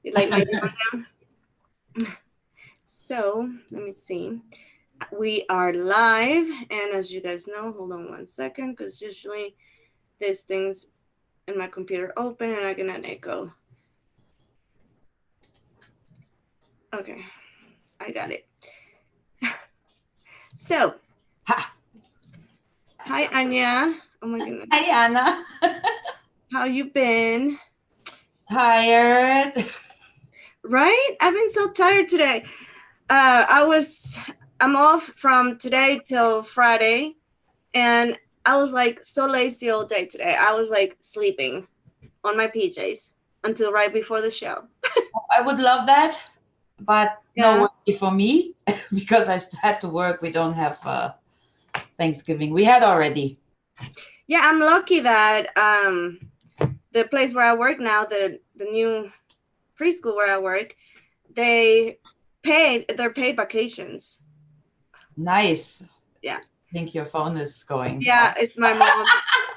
You like my rundown? So let me see. We are live, and as you guys know, hold on one second, because usually this thing's in my computer open and I get an echo. Okay, I got it. So, hi Anja. Oh my goodness. Hi, Anna. How you been? Tired. Right? I've been so tired today. I'm off from today till Friday, and I was like so lazy all day today. I was like sleeping on my PJs until right before the show. I would love that, but no Yeah. worry for me because I had to work. We don't have Thanksgiving. We had already. Yeah, I'm lucky that the place where I work now, the new preschool where I work, they're paid vacations. Nice. Yeah. I think your phone is going Yeah, off. it's my mom.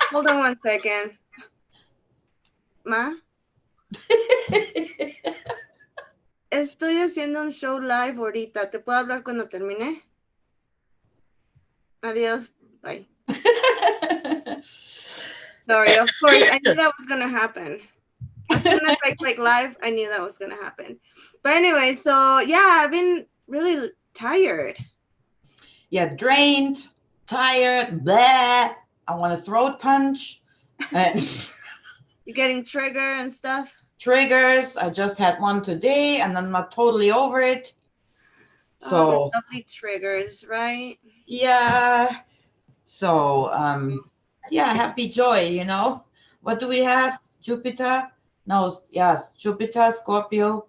Hold on one second. Ma, estoy haciendo un show live ahorita. ¿Te puedo hablar cuando termine? Adiós. Bye. Sorry, of course. I knew that was gonna happen. As soon as I click live, I knew that was gonna happen. But anyway, so yeah, I've been really tired. Yeah, drained, tired, blah. I want to throat punch. And You're getting trigger and stuff. triggers. I just had one today and I'm not totally over it. Oh, the So, lovely triggers, right? yeah. So, yeah, happy joy, you know. What do we have? Jupiter? No, yes, Jupiter, Scorpio.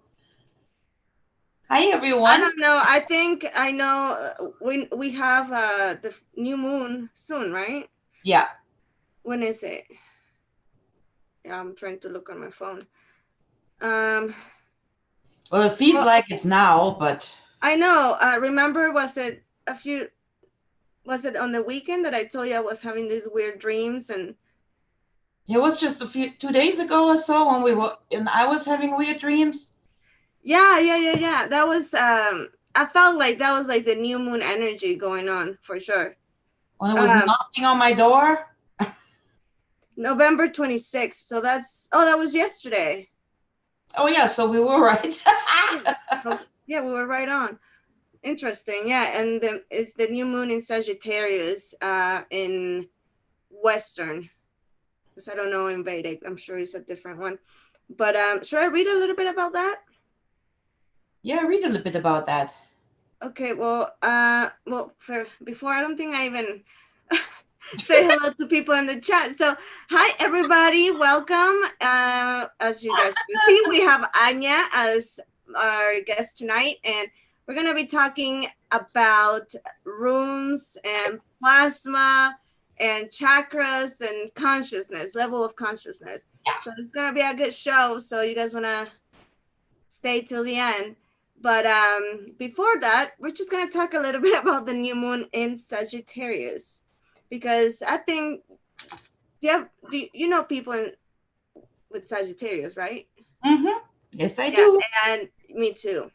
Hi, I everyone. don't know. I think I know. We have the new moon soon, right? Yeah. When is it? Yeah, I'm trying to look on my phone. Um, Well, it feels well, like it's now, but I know. Remember, was it on the weekend that I told you I was having these weird dreams and it was just 2 days ago or so when we were, and I was having weird dreams. yeah. That was I felt like that was like the new moon energy going on for sure. When it was Um, knocking on my door. November 26th. So that was yesterday. Oh, yeah, so we were right. Yeah. So, yeah, we were right on. Interesting. Yeah, and it's the new moon in Sagittarius in Western. Because I don't know in Vedic. I'm sure it's a different one. But should I read a little bit about that? Yeah, read a little bit about that. Okay, before I don't think I even say hello to people in the chat. So, hi everybody, welcome. As you guys can see, we have Anja as our guest tonight, and we're gonna be talking about rooms and plasma and chakras and consciousness, level of consciousness. Yeah. So it's gonna be a good show. So you guys wanna stay till the end. But before that, we're just gonna talk a little bit about the new moon in Sagittarius, because I think do you know people with Sagittarius, right? Mm-hmm. Yes, I Yeah, do. and me too.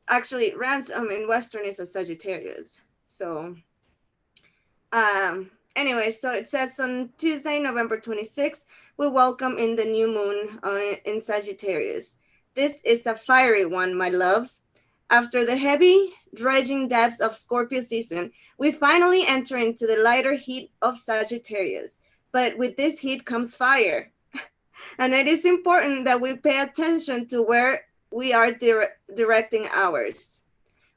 Actually, Ransom in Western is a Sagittarius. So anyway, so it says on Tuesday, November 26th, we welcome in the new moon in Sagittarius. This is a fiery one, my loves. After the heavy, dredging depths of Scorpio season, we finally enter into the lighter heat of Sagittarius. But with this heat comes fire. And it is important that we pay attention to where we are directing ours.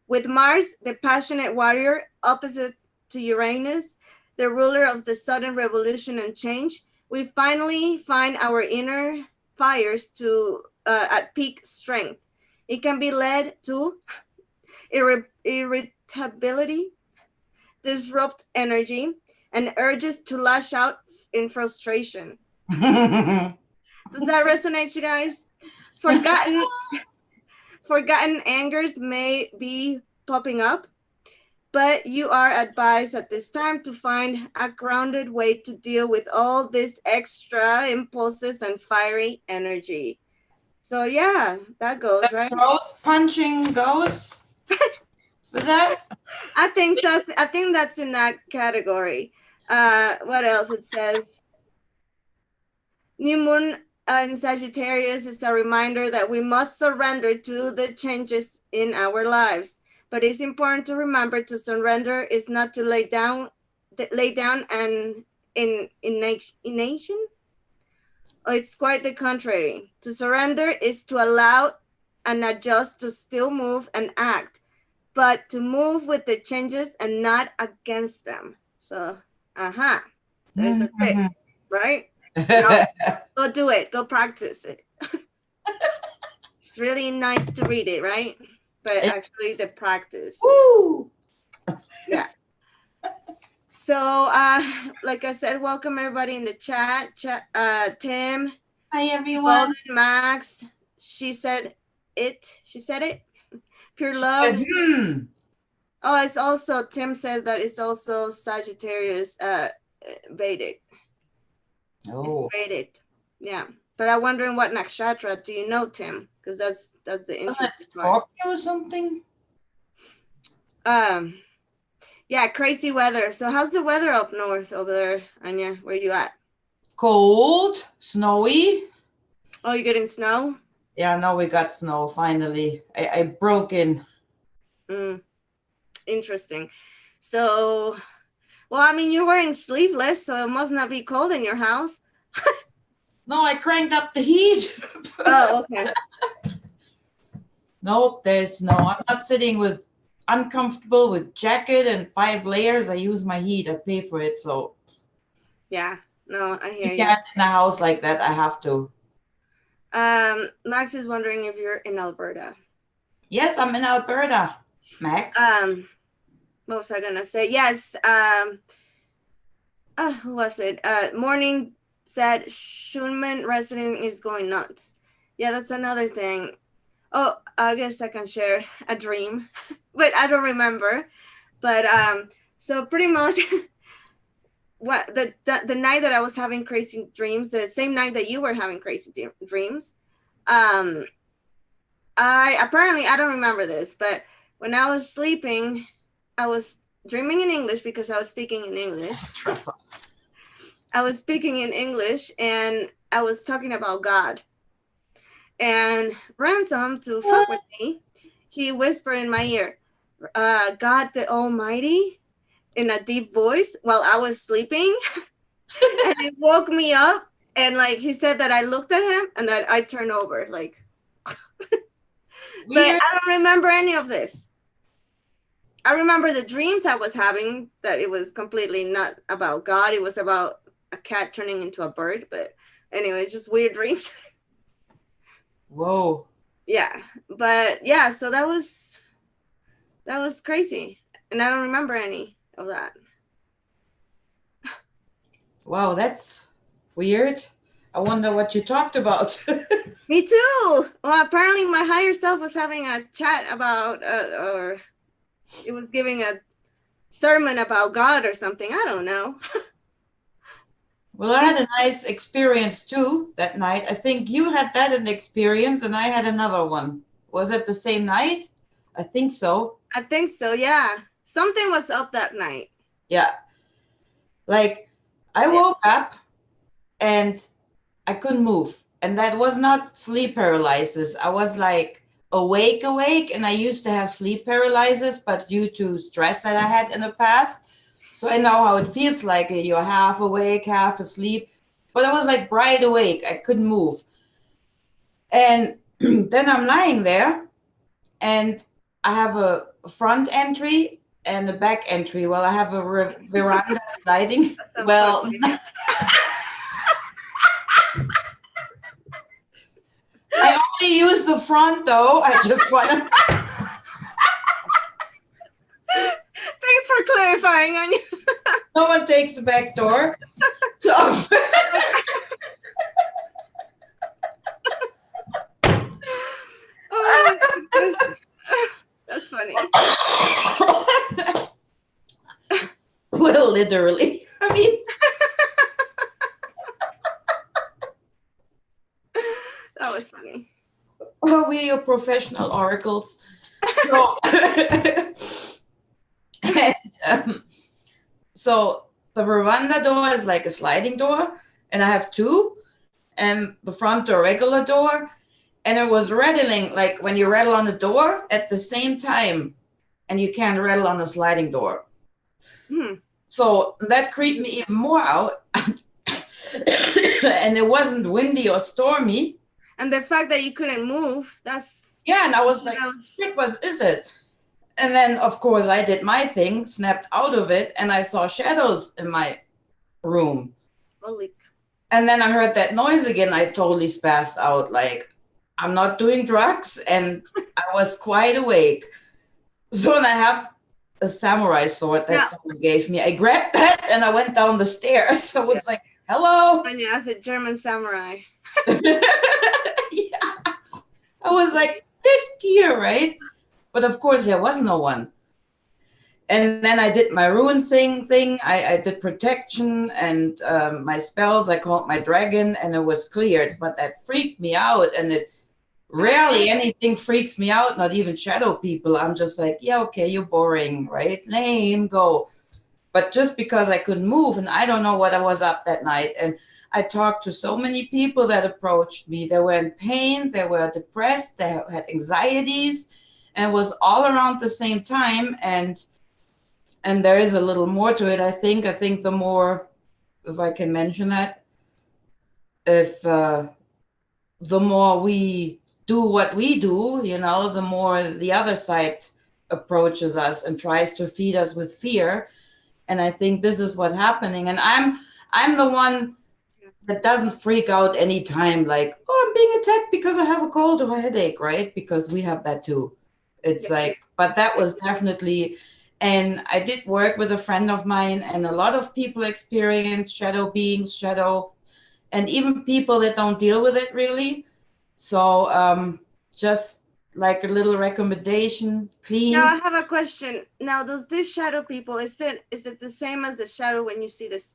With Mars, the passionate warrior, opposite to Uranus, the ruler of the sudden revolution and change, we finally find our inner fires at peak strength. It can be led to irritability, disrupt energy, and urges to lash out in frustration. Does that resonate, you guys? Forgotten, forgotten angers may be popping up, but you are advised at this time to find a grounded way to deal with all these extra impulses and fiery energy. So yeah, that goes, The right? throat punching goes with that. I think so. I think that's in that category. What else? It says new moon in Sagittarius is a reminder that we must surrender to the changes in our lives. But it's important to remember to surrender is not to lay down and in nation. It's quite the contrary. To surrender is to allow and adjust to still move and act, but to move with the changes and not against them. So, there's a tip, Mhm. right? Now, go do it. Go practice it. It's really nice to read it, right? But actually, the practice, Woo! yeah. So, like I said, welcome everybody in the chat. Tim, Hi Golden everyone. Max. She said it. She said it. Pure She said, love. hmm. Oh, it's also Tim said that it's also Sagittarius Vedic. It's Oh, Vedic. Yeah. But I'm wondering what nakshatra do you know, Tim? Because that's the wasn't interesting it part. Scorpio or something? Um yeah, crazy weather. So how's the weather up north over there, Anja? Where you at? Cold, snowy. Oh, you getting snow? Yeah, now we got snow finally. I broke in. Mm, interesting. So well, I mean you're wearing sleeveless, so it must not be cold in your house. No, I cranked up the heat. Oh, okay. Nope, there's no. I'm not sitting with uncomfortable with jacket and 5 layers. I use my heat. I pay for it, so Yeah. No, I you hear you. can't in a house like that. I have to. Max is wondering if you're in Alberta. Yes, I'm in Alberta, Max. What was I gonna say? Yes. Who was it? Morning said Schulman resident is going nuts. Yeah, that's another thing. Oh, I guess I can share a dream, but I don't remember. But so pretty much, what the night that I was having crazy dreams, the same night that you were having crazy dreams, um, I don't remember this, but when I was sleeping, I was dreaming in English because I was speaking in English. I was speaking in English and I was talking about God. And Ransom, to fuck with What? me, he whispered in my ear, God the Almighty, in a deep voice while I was sleeping. And it woke me up. And like he said that I looked at him and that I turned over. Like, but Weird. I don't remember any of this. I remember the dreams I was having that it was completely not about God. It was about a cat turning into a bird. But anyways, just weird dreams. Whoa. Yeah. But yeah, so that was crazy. And I don't remember any of that. Wow, that's weird. I wonder what you talked about. Me too. Well, apparently my higher self was having a chat about, or it was giving a sermon about God or something. I don't know. Well, I had a nice experience too that night. I think you had that an experience and I had another one. Was it the same night? I think so. I think so. Yeah, something was up that night. Yeah. Like I Yeah. woke up and I couldn't move. And that was not sleep paralysis. I was like awake, and I used to have sleep paralysis, but due to stress that I had in the past. So I know how it feels like you're half awake, half asleep. But I was like bright awake. I couldn't move. And then I'm lying there and I have a front entry and a back entry. Well, I have a veranda sliding. That's so Well, funny. I only use the front though. I just want to. Thanks for clarifying, Anya. No one takes the back door. So, Oh, that's funny. well, literally. I mean, That was funny. we're your professional oracles. So, and, so the veranda door is like a sliding door, and I have two, and the front door regular door, and it was rattling like when you rattle on the door at the same time, and you can't rattle on a sliding door. Hmm. So that creeped me even more out. And it wasn't windy or stormy. And the fact that you couldn't move, that's Yeah, and I was like, that was "Frick, what is it?" And then, of course, I did my thing, snapped out of it, and I saw shadows in my room. holy. And then I heard that noise again. I totally spazzed out. Like, I'm not doing drugs, and I was quite awake. So then I have a samurai sword that Now, someone gave me. I grabbed that and I went down the stairs. I yeah, was like, "Hello." Anja, the German samurai. Yeah. I was like, "Good gear, right?" But of course, there was no one. And then I did my rune thing. I did protection and my spells. I called my dragon, and it was cleared. But that freaked me out, and it rarely anything freaks me out. Not even shadow people. I'm just like, yeah, okay, you're boring, right? Lame, go. But just because I couldn't move, and I don't know what I was up that night, and I talked to so many people that approached me. They were in pain, they were depressed, they had anxieties, and it was all around the same time. And there is a little more to it. I think the more, if I can mention that, if the more we do what we do, the more the other side approaches us and tries to feed us with fear. And I think this is what's happening. And I'm the one that doesn't freak out anytime, like, oh, I'm being attacked because I have a cold or a headache, right? Because we have that too. It's Yeah. like, but that was definitely, and I did work with a friend of mine, and a lot of people experience shadow beings, and even people that don't deal with it really. So just like a little recommendation, Now clean. I have a question. Now, does this shadow people, is it the same as the shadow when you see this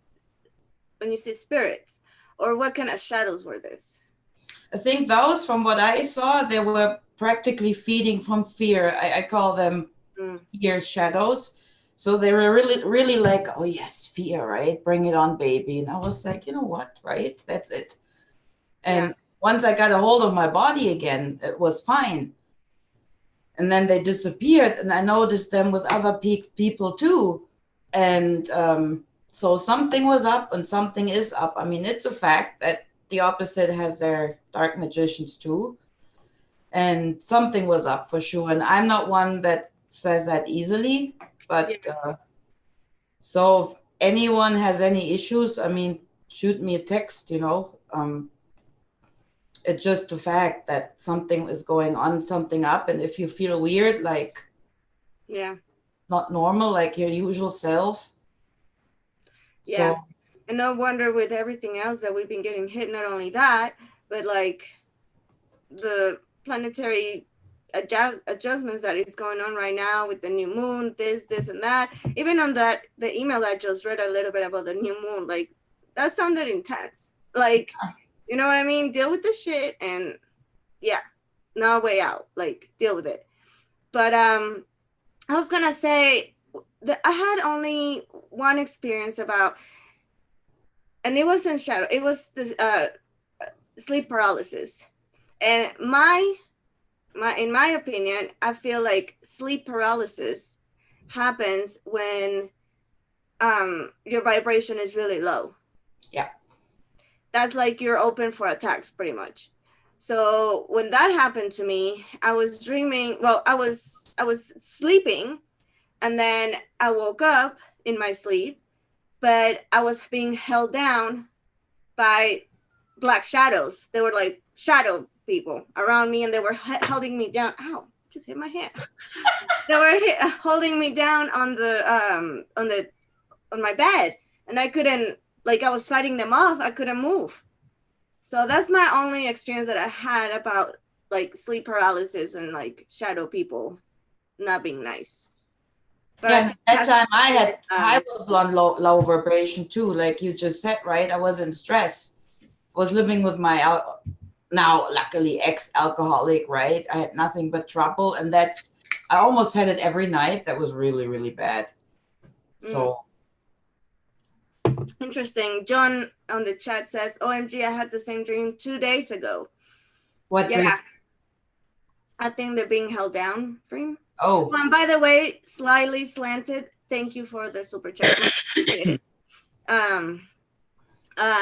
when you see spirits, or what kind of shadows were this? I think those, from what I saw, they were practically feeding from fear. I call them Mm, fear shadows. So they were really, really like, oh yes, fear, right? Bring it on, baby. And I was like, you know what, right? That's it. yeah, And once I got a hold of my body again, it was fine. And then they disappeared, and I noticed them with other people too. And so something was up, and something is up. I mean, it's a fact that the opposite has their dark magicians too, and something was up for sure. And I'm not one that says that easily, yeah, but so if anyone has any issues, I mean, shoot me a text. It's just a fact that something is going on, something up. And if you feel weird, like yeah, not normal, like your usual self. yeah. So And no wonder with everything else that we've been getting hit, not only that, but like the planetary adjustments that is going on right now with the new moon, this and that. Even on the email I just read a little bit about the new moon, like that sounded intense. Like, you know what I mean? Deal with the shit and yeah, no way out. Like deal with it. But I was gonna say that I had only one experience about, and it wasn't shadow. It was the sleep paralysis. And in my opinion, I feel like sleep paralysis happens when your vibration is really low. yeah, That's like you're open for attacks pretty much. So when that happened to me, I was dreaming, well, I was sleeping, and then I woke up in my sleep, but I was being held down by black shadows. They were like shadow people around me, and they were holding me down. Ow! Just hit my hand. They were holding me down on my bed, and I couldn't, like, I was fighting them off. I couldn't move. So that's my only experience that I had about like sleep paralysis and like shadow people not being nice. But yeah. I And think it that has time to do with I was on low vibration too, like you just said, right? I was in stress. Was living with my now luckily ex-alcoholic, right? I had nothing but trouble, and I almost had it every night. That was really, really bad. Mm. So Interesting. John on the chat says, OMG, I had the same dream 2 days ago. what dream? Yeah, I think they're being held down dream. Oh. Oh, and by the way, slightly slanted. Thank you for the super chat. Much appreciated. Um,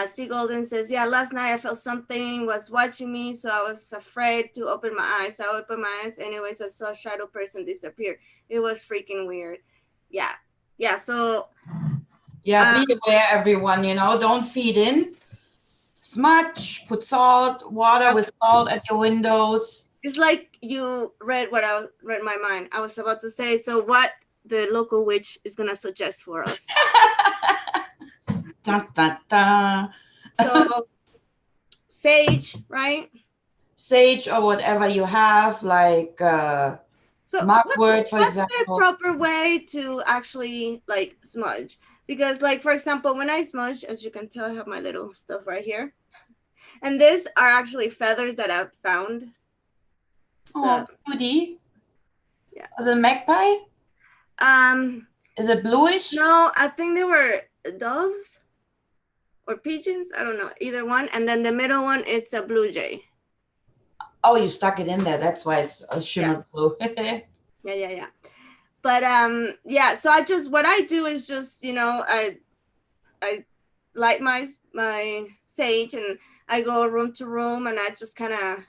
C Golden says, yeah, last night I felt something was watching me, so I was afraid to open my eyes. I opened my eyes, anyways, I saw a shadow person disappear. It was freaking weird. Yeah. Yeah, so Yeah, be aware, everyone, don't feed in. Smudge, put salt, water with salt at your windows. it's like you read what I read my mind. I was about to say, so what the local witch is gonna suggest for us. Dun, dun, dun. So sage, right? Sage or whatever you have, like So mugwort, for what's the example. proper way to actually like smudge? Because like for example, when I smudge, as you can tell, I have my little stuff right here. And these are actually feathers that I've found. So Oh, cutie. yeah. Is it a magpie? Is it bluish? No, I think they were doves or pigeons. I don't know, either one. And then the middle one, it's a blue jay. Oh, you stuck it in there. That's why it's a Yeah. shimmer blue. Yeah. But yeah, so what I do is just, I light my sage and I go room to room and I just kind of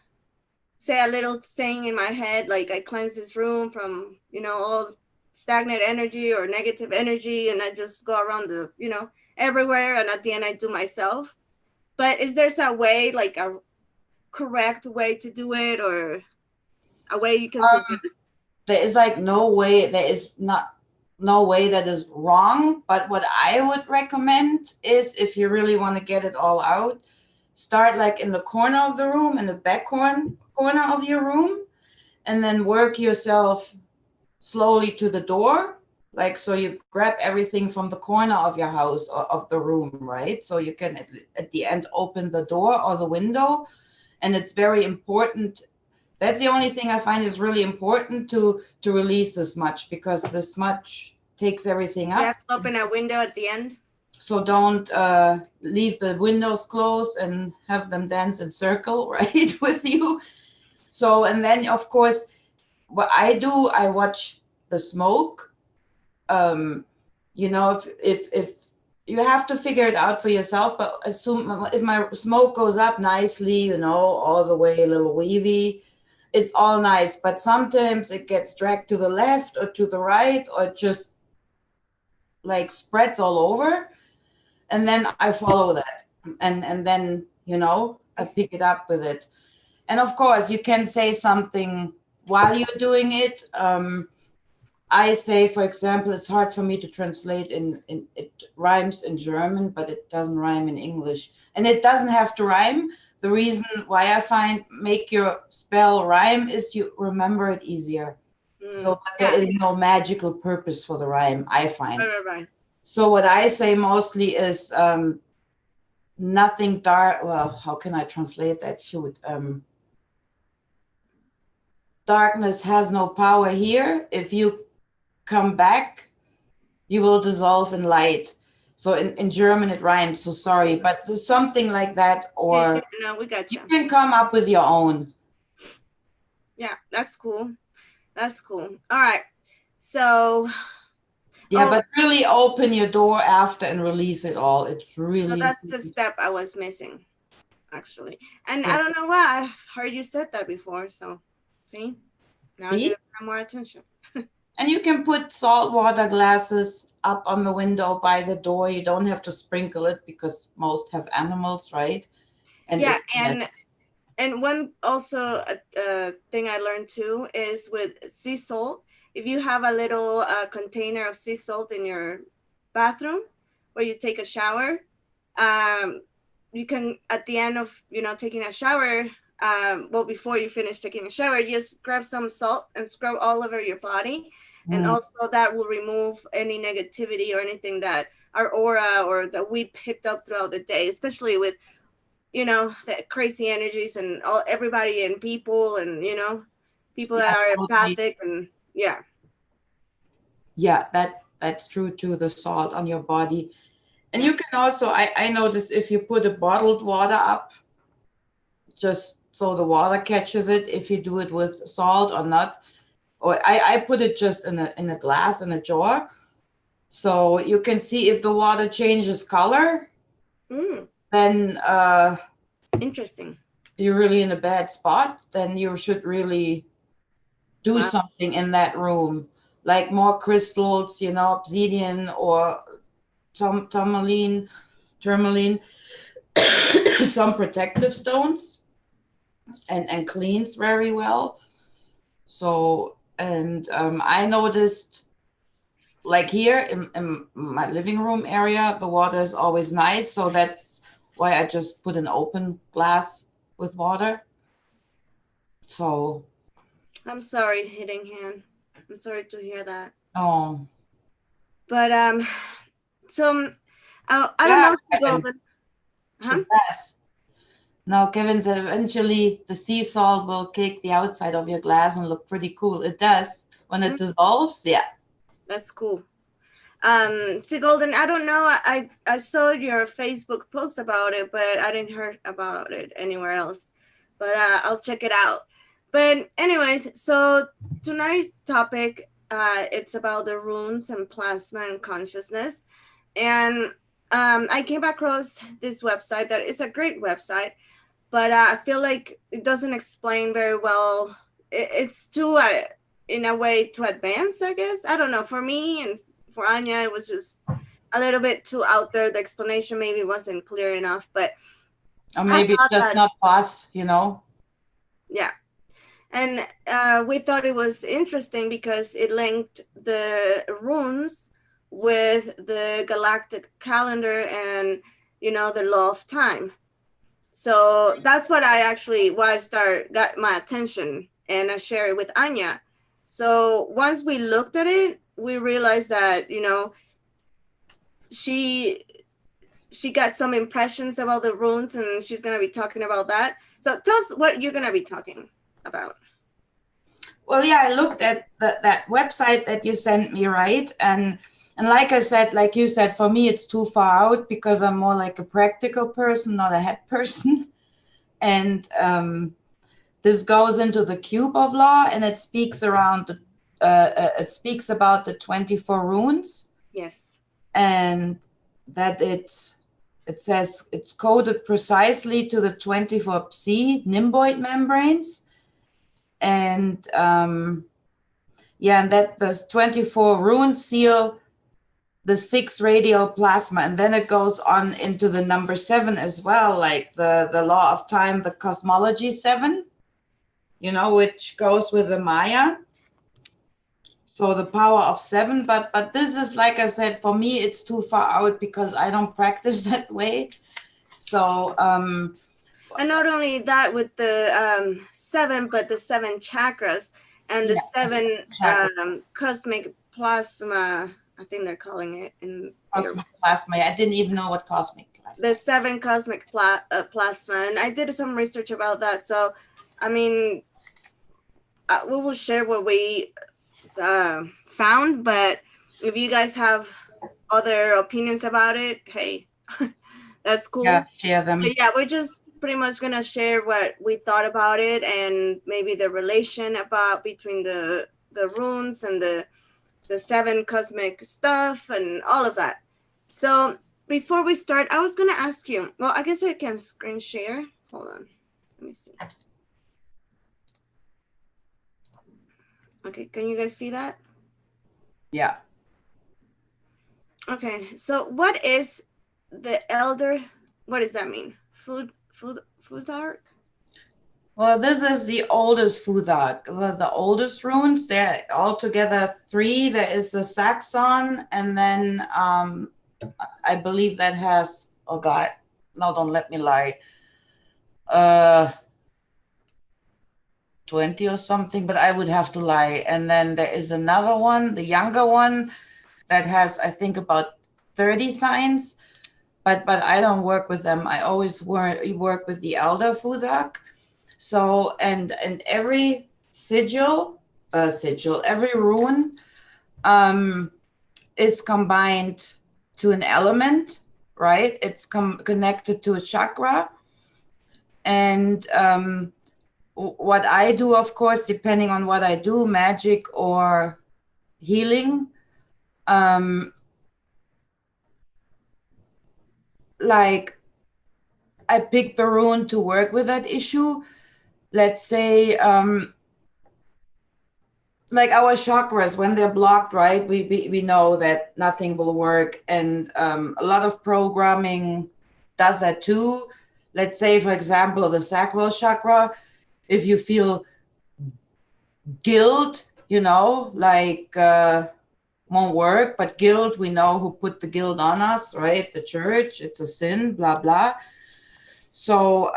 say a little saying in my head, like I cleanse this room from, all stagnant energy or negative energy, and I just go around everywhere, and at the end I do myself. But is there some way, like a correct way to do it, or a way you can suggest? There is like no way, there is not no way that is wrong, but what I would recommend is, if you really want to get it all out, start like in the corner of the room, in the back corner of your room, and then work yourself slowly to the door. Like, so you grab everything from the corner of your house or of the room, right? So you can at the end open the door or the window. And it's very important. That's the only thing I find is really important to release the smudge, because the smudge takes everything You up. have to open a window at the end. So don't leave the windows closed and have them dance in circle, right, with you. So, and then of course, what I do, I watch the smoke. Um, if you have to figure it out for yourself, but assume if my smoke goes up nicely, all the way a little wavy, it's all nice. But sometimes it gets dragged to the left or to the right, or just like spreads all over, and then I follow that, and then I pick it up with it. And of course you can say something while you're doing it. I say, for example, it's hard for me to translate in it rhymes in German, but it doesn't rhyme in English. And it doesn't have to rhyme. The reason why I find make your spell rhyme is you remember it easier. So but there is no magical purpose for the rhyme, I find. Right. So what I say mostly is nothing dark. Well, how can I translate that? Shoot. Darkness has no power here. If you come back, you will dissolve in light. So in German it rhymes, so sorry, but there's something like that, or no, we got you can come up with your own. Yeah, that's cool. All right. So yeah, but really open your door after and release it all. It's really, so that's the step I was missing, actually. And I don't know why I've heard you said that before. So see, now I get more attention. And you can put salt water glasses up on the window by the door. You don't have to sprinkle it because most have animals, right? And yeah, and one also thing I learned too is with sea salt. If you have a little container of sea salt in your bathroom where you take a shower, you can, at the end of taking a shower, well, before you finish taking a shower, just grab some salt and scrub all over your body. And also that will remove any negativity or anything that our aura or that we picked up throughout the day, especially with the crazy energies and all everybody and people and people that Yeah, are totally. empathic and yeah. Yeah, that's true too, the salt on your body. And Yeah. you can also, I notice if you put a bottled water up, just so the water catches it, if you do it with salt or not. Or I put it just in a glass, in a jar. So you can see if the water changes color, Mm, then interesting. you're really in a bad spot. Then you should really do Wow. something in that room, like more crystals, obsidian or tourmaline, some protective stones, and cleans very well. So, and I noticed, like here in my living room area, the water is always nice. So that's why I just put an open glass with water. So, I'm sorry, hitting hand. I'm sorry to hear that. oh, But so I don't yeah, know, Kevin, Golden. Huh? it does. Now, Kevin said eventually the sea salt will cake the outside of your glass and look pretty cool. It does. When it Mm, dissolves, yeah. that's cool. See, Golden, I don't know. I saw your Facebook post about it, but I didn't hear about it anywhere else. But I'll check it out. But anyways, so tonight's topic, it's about the runes and plasma and consciousness. And I came across this website that is a great website, but I feel like it doesn't explain very well. It's too, in a way, too advanced, I guess. I don't know. For me and for Anja, it was just a little bit too out there. The explanation maybe wasn't clear enough, but Or I maybe it's thought just that, not us. yeah. And we thought it was interesting because it linked the runes with the galactic calendar and, the law of time. So that's what why I got my attention and I share it with Anja. So once we looked at it, we realized that, she she got some impressions about the runes and she's gonna be talking about that. So tell us what you're gonna be talking about. Well, yeah, I looked at that website that you sent me, right? And like I said, like you said, for me it's too far out because I'm more like a practical person, not a head person. And this goes into the cube of law, and it speaks it speaks about the 24 runes, Yes. and that it says it's coded precisely to the 24 psi nimboid membranes, and yeah, and that those 24 runes seal the 6 radial plasma, and then it goes on into the number 7 as well, like the law of time, the cosmology 7, which goes with the Maya. So the power of 7, but this is, like I said, for me it's too far out because I don't practice that way. So And not only that with the 7, but the 7 chakras and the yeah, 7 chakra, cosmic plasma, I think they're calling it in their, cosmic plasma. I didn't even know what cosmic plasma. the 7 cosmic plasma. And I did some research about that. So, I mean, we will share what we found, but if you guys have other opinions about it, hey, that's Yeah, cool. share But them. yeah, we're just pretty much gonna share what we thought about it and maybe the relation about between the runes and the 7 cosmic stuff and all of that. So before we start, I was gonna ask you. Well, I guess I can screen share. Hold on, let me see. Okay, can you guys see that? Yeah. Okay, so what is the elder? What does that mean? Food arc? Well, this is the oldest Fudak, the oldest runes. They're altogether 3. There is the Saxon, and then I believe that has, oh God, no, don't let me lie, uh, 20 or something, but I would have to lie. And then there is another one, the younger one, that has, I think, about 30 signs. but I don't work with them. I always work with the elder fudak. So and every sigil, every rune is combined to an element, right? It's connected to a chakra. And what I do, of course, depending on what I do, magic or healing, um, like I pick the rune to work with that issue. Let's say, like our chakras, when they're blocked, right? We know that nothing will work, and a lot of programming does that too. Let's say, for example, the sacral chakra. If you feel guilt, like won't work, but guilt, we know who put the guilt on us, right? The church, it's a sin, blah blah. So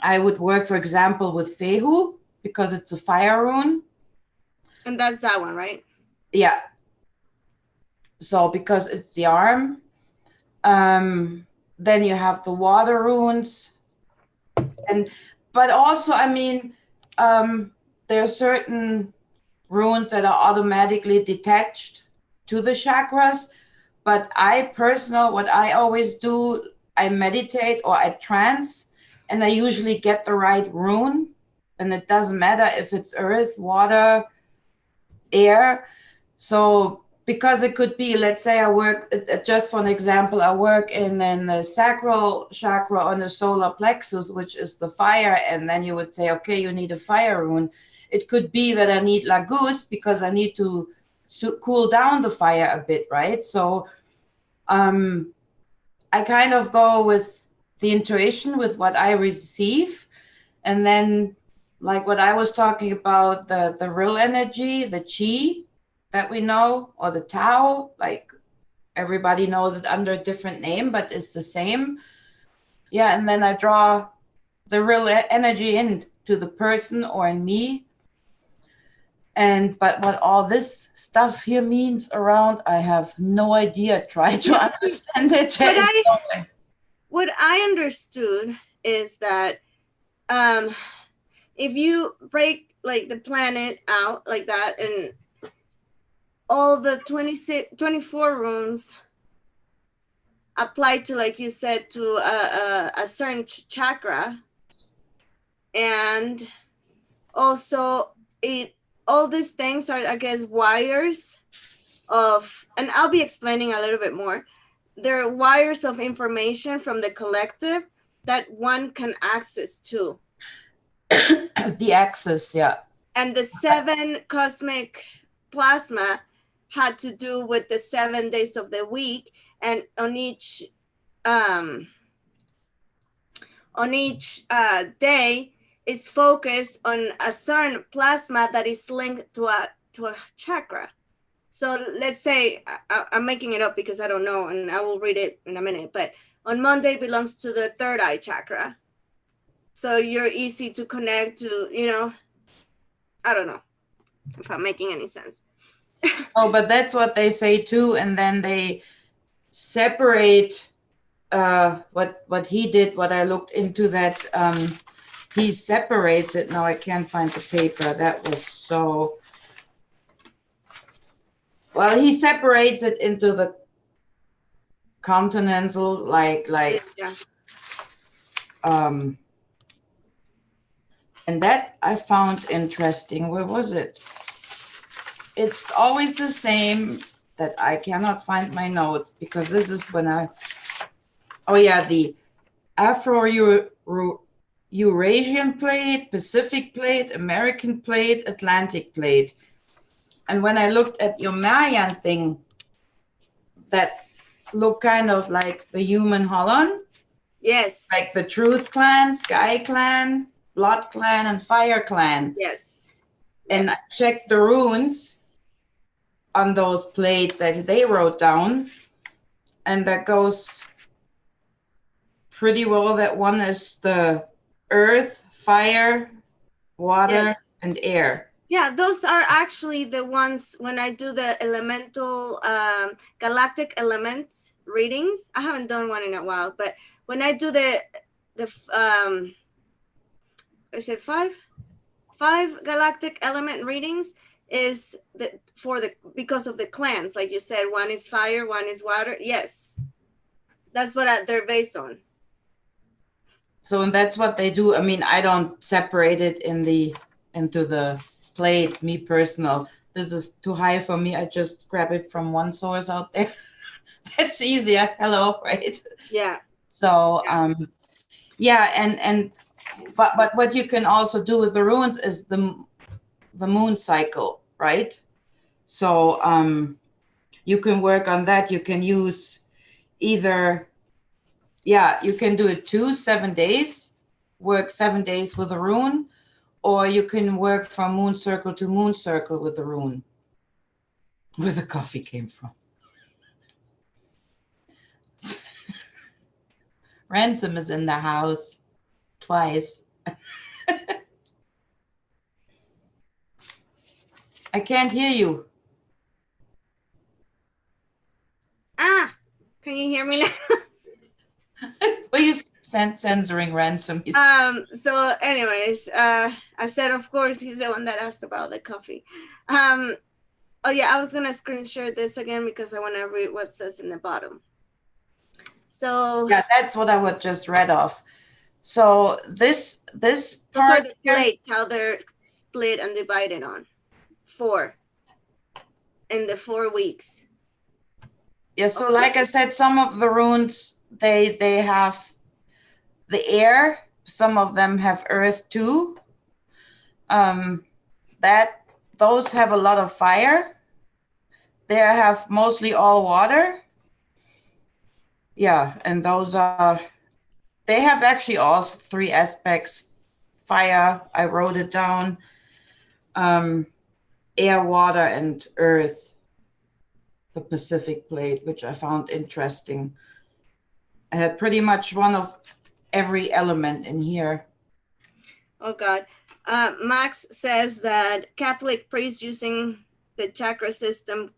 I would work, for example, with Fehu because it's a fire rune. And that's that one, right? Yeah. So because it's the arm. Then you have the water runes, but also, I mean, there are certain runes that are automatically detached to the chakras. But what I always do, I meditate or I trance, and I usually get the right rune. And it doesn't matter if it's earth, water, air. So because it could be, let's say I work, just for an example, I work in the sacral chakra on the solar plexus, which is the fire. And then you would say, okay, you need a fire rune. It could be that I need Laguz because I need to cool down the fire a bit, right? So I kind of go with the intuition, with what I receive. And then, like what I was talking about, the real energy, the chi that we know, or the Tao, like everybody knows it under a different name, but it's the same. Yeah, and then I draw the real energy into the person or in me. But what all this stuff here means around, I have no idea. Try to understand it. What I understood is that if you break like the planet out like that, and all the 24 runes apply to, like you said, to a certain chakra, and also all these things are, I guess, wires of, and I'll be explaining a little bit more. They're wires of information from the collective that one can access to. The axis, yeah. And the 7 cosmic plasma had to do with the 7 days of the week, and on each day is focused on a certain plasma that is linked to a chakra. So let's say, I'm making it up because I don't know, and I will read it in a minute, but on Monday belongs to the third eye chakra. So you're easy to connect to, I don't know if I'm making any sense. Oh, but that's what they say too. And then they separate what he did, what I looked into, that he separates it. Now I can't find the paper. That was so... Well, he separates it into the continental, like Yeah. And that I found interesting. Where was it? It's always the same, that I cannot find my notes, because this is when oh yeah, the Afro-Eurasian plate, Pacific plate, American plate, Atlantic plate. And when I looked at your Mayan thing, that looked kind of like the human Holland. Yes. Like the Truth Clan, Sky Clan, Blood Clan, and Fire Clan. Yes. And I checked the runes on those plates that they wrote down, and that goes pretty well. That one is the earth, fire, water, and air. Yeah, those are actually the ones when I do the elemental galactic elements readings, I haven't done one in a while, but when I do the is it five galactic element readings, is the for the because of the clans, like you said, one is fire, one is water. Yes, that's what they're based on. So, and that's what they do. I mean, I don't separate it into the plates, me personal. This is too high for me. I just grab it from one source out there. That's easier. Hello, right? Yeah. So, yeah, and but what you can also do with the runes is the moon cycle, right? So, you can work on that. You can use either, yeah, you can do it 7 days, work 7 days with a rune, or you can work from moon circle to moon circle with the rune. Where the coffee came from. Ransom is in the house twice. I can't hear you. Can you hear me now? Were you censoring Ransom? So anyways, I said, of course, he's the one that asked about the coffee. Oh yeah, I was gonna screen share this again because I want to read what it says in the bottom. So yeah, that's what I would just read off. So this those are part the plates, how they're split and divided on 4 in the 4 weeks. Yeah, so like I said, some of the runes they have the air, some of them have earth too. That those have a lot of fire. They have mostly all water. Yeah, and those are they have actually all 3 aspects. Fire, I wrote it down. Air, water, and earth. The Pacific plate, which I found interesting. I had pretty much one of every element in here. Oh God. Max says that Catholic priests using the chakra system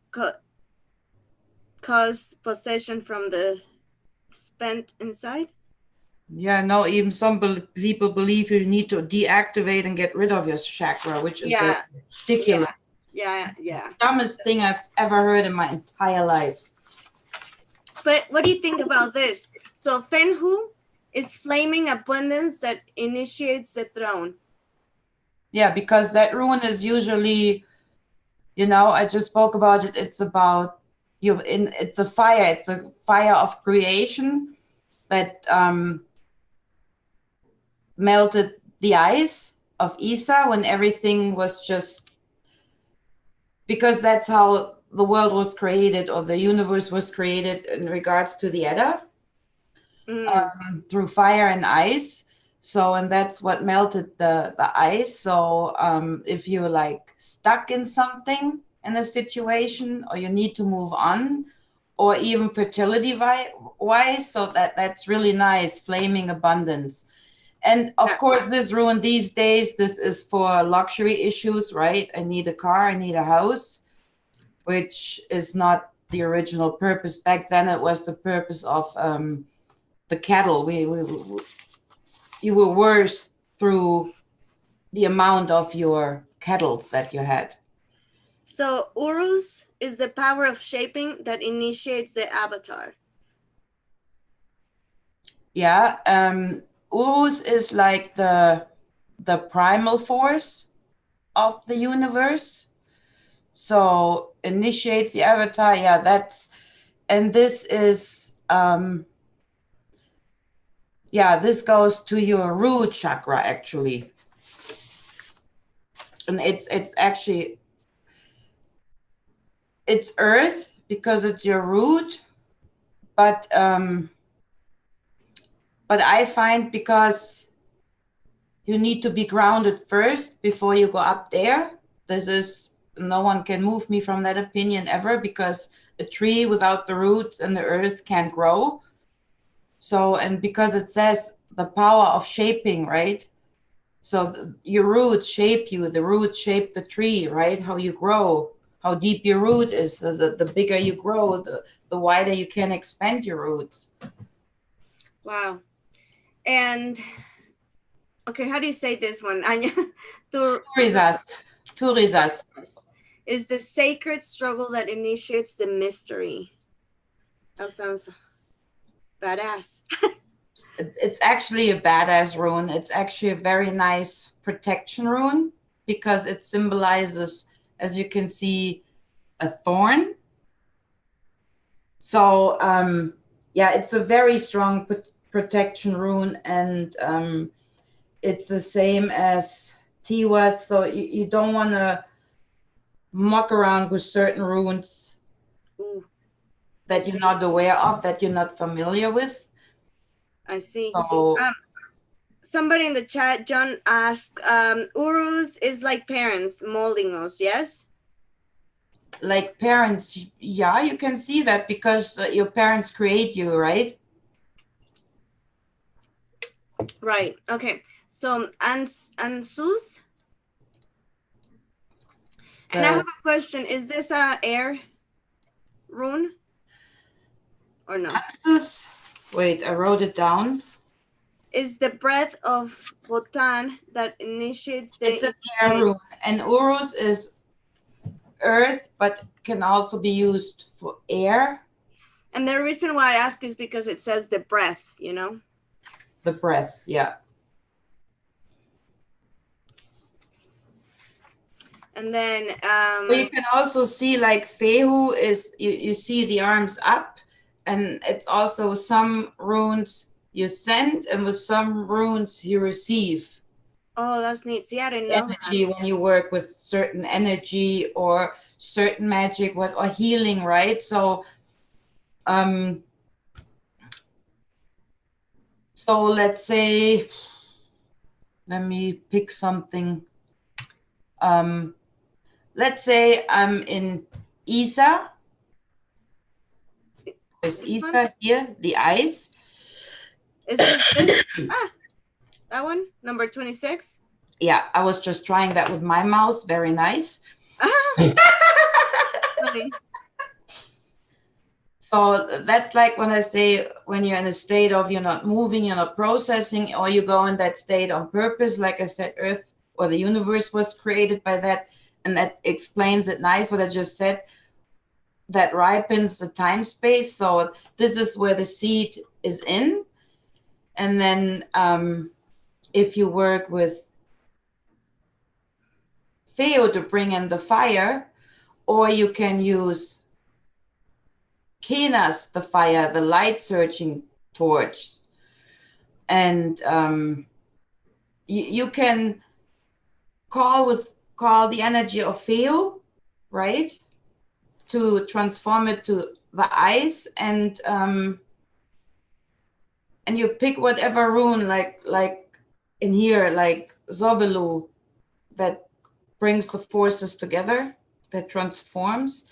cause possession from the spent inside. Yeah, no, even some people believe you need to deactivate and get rid of your chakra, which is ridiculous. Yeah. Dumbest thing I've ever heard in my entire life. But what do you think about this? So Fenhu is flaming abundance that initiates the throne. Yeah, because that rune is usually, I just spoke about it. It's about it's a fire. It's a fire of creation that melted the ice of Isa when everything was just, because that's how the world was created, or the universe was created in regards to the Edda, through fire and ice. So, and that's what melted the ice. So if you're like stuck in something, in a situation, or you need to move on, or even fertility wise, so that's really nice, flaming abundance. And of course, this rune these days, this is for luxury issues, right? I need a car, I need a house, which is not the original purpose. Back then, it was the purpose of the cattle. You were worse through the amount of your kettles that you had. So Urus is the power of shaping that initiates the avatar. Yeah, Urus is like the primal force of the universe. So initiates the avatar. Yeah, and this is this goes to your root chakra actually. And it's actually, it's earth because it's your root, but I find, because you need to be grounded first before you go up there. No one can move me from that opinion ever, because a tree without the roots and the earth can't grow. So, and because it says the power of shaping, right? So your roots shape you, the roots shape the tree, right? How you grow, how deep your root is. The bigger you grow, the wider you can expand your roots. Wow. And okay, how do you say this one? Anja? Turisas. Is the sacred struggle that initiates the mystery. That sounds badass. It's actually a badass rune. It's actually a very nice protection rune because it symbolizes, as you can see, a thorn. So yeah, it's a very strong protection rune, and it's the same as Tiwa. So you don't want to muck around with certain runes that you're not aware of, that you're not familiar with. I see. So somebody in the chat, John asked, Urus is like parents molding us, yes? Like parents, yeah, you can see that because your parents create you, right? Right. Okay. So Ansus. And I have a question. Is this a air rune or no? Ansus, wait, I wrote it down. Is the breath of Wotan that initiates the... It's an air rune, and Urus is earth, but can also be used for air. And the reason why I ask is because it says the breath, you know? The breath, yeah. And then but you can also see like Fehu is, you see the arms up, and it's also some runes you send, and with some runes you receive. Oh, that's neat. See, I didn't know energy when you work with certain energy or certain magic, what or healing, right? So so let's say, let me pick something. Let's say I'm in Isa. There's Isa here, the ice. Is this that one? Number 26? Yeah, I was just trying that with my mouse. Very nice. So that's like when I say, when you're in a state of you're not moving, you're not processing, or you go in that state on purpose. Like I said, Earth or the universe was created by that, and that explains it nice what I just said. That ripens the time space. So this is where the seed is in. And then if you work with Theo to bring in the fire, or you can use Kenas, the fire, the light searching torch. And you can call the energy of Theo, right? To transform it to the ice, and you pick whatever rune, like in here, like Zovelu, that brings the forces together, that transforms.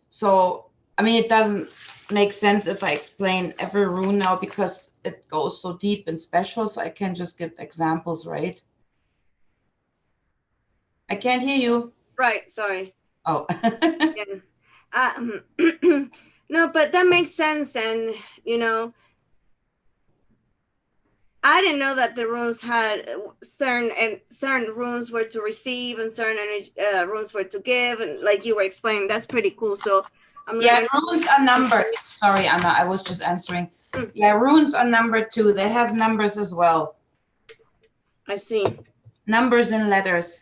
So, I mean, it doesn't make sense if I explain every rune now because it goes so deep and special. So I can just give examples, right? I can't hear you. Right, sorry. Oh. No, but that makes sense. And, you know, I didn't know that the runes had certain runes were to receive and certain runes were to give, and like you were explaining, that's pretty cool. So I'm yeah, runes are numbered. Sorry, Anna, I was just answering. Yeah, runes are numbered too. They have numbers as well. I see. Numbers and letters.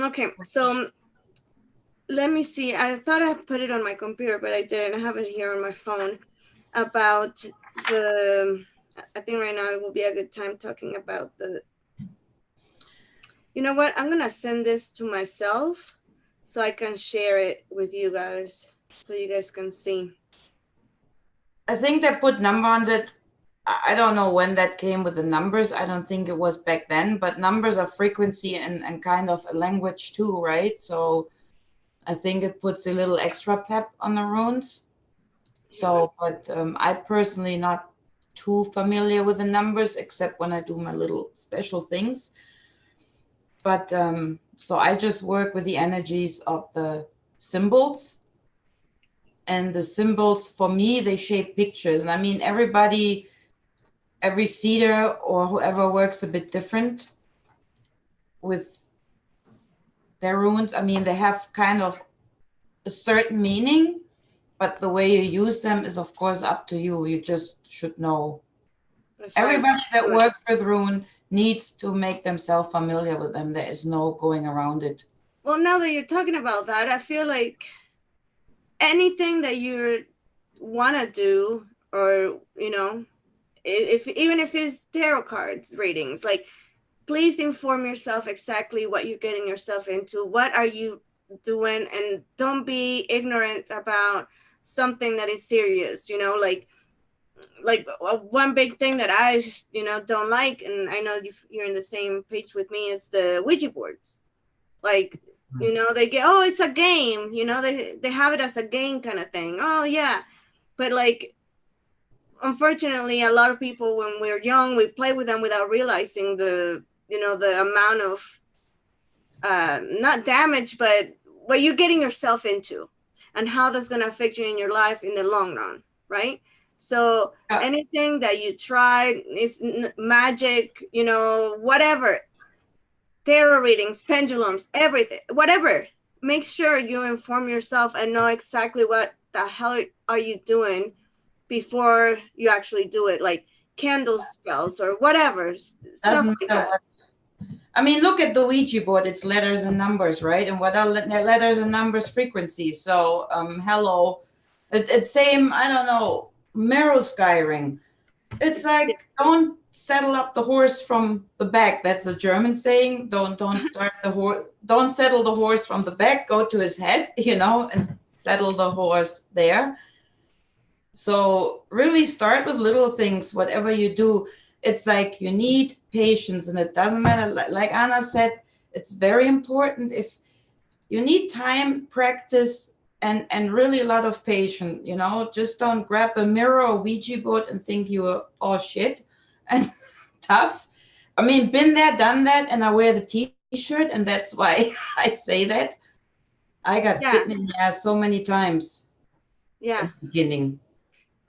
Okay, so let me see. I thought I put it on my computer, but I didn't. I have it here on my phone about the... I think right now it will be a good time talking about the... You know what? I'm going to send this to myself so I can share it with you guys so you guys can see. I think they put number on it. I don't know when that came with the numbers. I don't think it was back then, but numbers are frequency and kind of a language too, right? So I think it puts a little extra pep on the runes. So, but I personally not too familiar with the numbers, except when I do my little special things. But so I just work with the energies of the symbols. And the symbols, for me, they shape pictures. And I mean, every seeder or whoever works a bit different with their runes. I mean, they have kind of a certain meaning, but the way you use them is, of course, up to you. You just should know. That's right. Everybody that works with rune needs to make themselves familiar with them. There is no going around it. Well, now that you're talking about that, I feel like anything that you want to do, or if even if it's tarot cards readings, like, please inform yourself exactly what you're getting yourself into. What are you doing? And don't be ignorant about something that is serious, one big thing that I don't like, and I know you're in the same page with me, is the Ouija boards. Like, they get, oh, it's a game, they have it as a game kind of thing. Oh yeah. But like, unfortunately, a lot of people, when we're young, we play with them without realizing the amount of not damage, but what you're getting yourself into, and how that's going to affect you in your life in the long run, right? So anything that you try is magic, whatever, tarot readings, pendulums, everything, whatever. Make sure you inform yourself and know exactly what the hell are you doing before you actually do it, like candle spells or whatever, stuff Doesn't like matter that. what. I mean, look at the Ouija board. It's letters and numbers, right? And what are letters and numbers? Frequencies. So, hello. It's same, I don't know, mirror skyring. It's like, don't settle up the horse from the back. That's a German saying. Don't start the horse. Don't settle the horse from the back. Go to his head, and settle the horse there. So really start with little things. Whatever you do, it's like you need patience, and it doesn't matter. Like Anna said, it's very important. If you need time, practice, and really a lot of patience. Just don't grab a mirror or Ouija board and think you are all shit and tough. I mean, been there, done that, and I wear the T-shirt, and that's why I say that. I got bitten Yeah. in the ass so many times at Yeah. the beginning.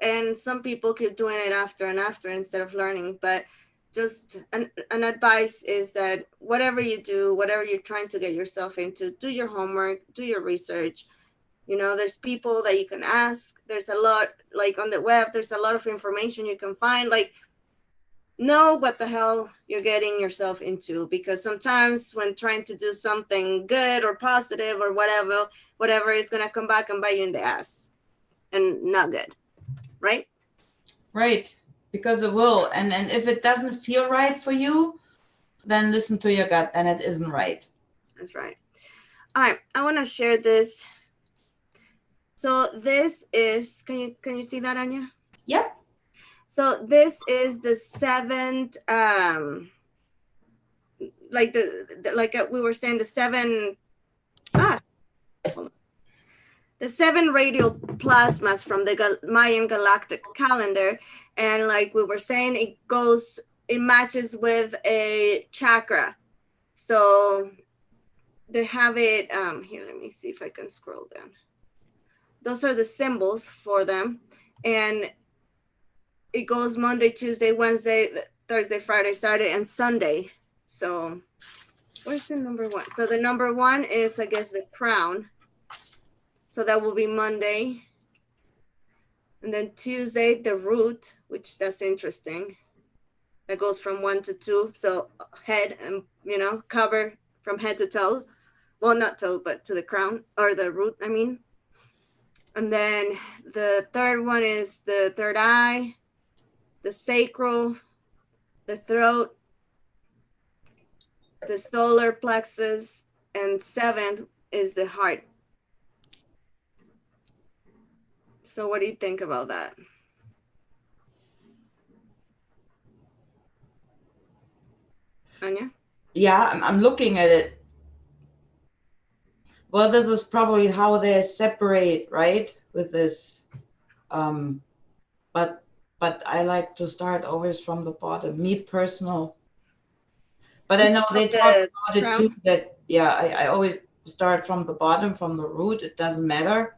And some people keep doing it after and after instead of learning. But just an advice is that whatever you do, whatever you're trying to get yourself into, do your homework, do your research. There's people that you can ask. There's a lot, like on the web, there's a lot of information you can find. Like, know what the hell you're getting yourself into, because sometimes when trying to do something good or positive or whatever is going to come back and bite you in the ass, and not good, right? Right, because it will. And if it doesn't feel right for you, then listen to your gut, then it isn't right. That's right. All right, I want to share this. So this is, can you see that, Anya? Yep. So this is the seventh, like we were saying, the seven, hold on. The seven radial plasmas from the Mayan galactic calendar. And like we were saying, it matches with a chakra. So they have it, here, let me see if I can scroll down. Those are the symbols for them. And it goes Monday, Tuesday, Wednesday, Thursday, Friday, Saturday, and Sunday. So where's the number one? So the number one is, I guess, the crown. So that will be Monday. And then Tuesday, the root, which that's interesting. That goes from 1 to 2. So head and, cover from head to toe. Well, not toe, but to the crown, or the root, I mean. And then the third one is the third eye, the sacral, the throat, the solar plexus, and seventh is the heart. So what do you think about that? Anya? Yeah, I'm looking at it. Well, this is probably how they separate, right? With this. Um, but I like to start always from the bottom. Me personal. But I Instead know of they talk the about it too. crown? That, yeah, I always start from the bottom, from the root, it doesn't matter.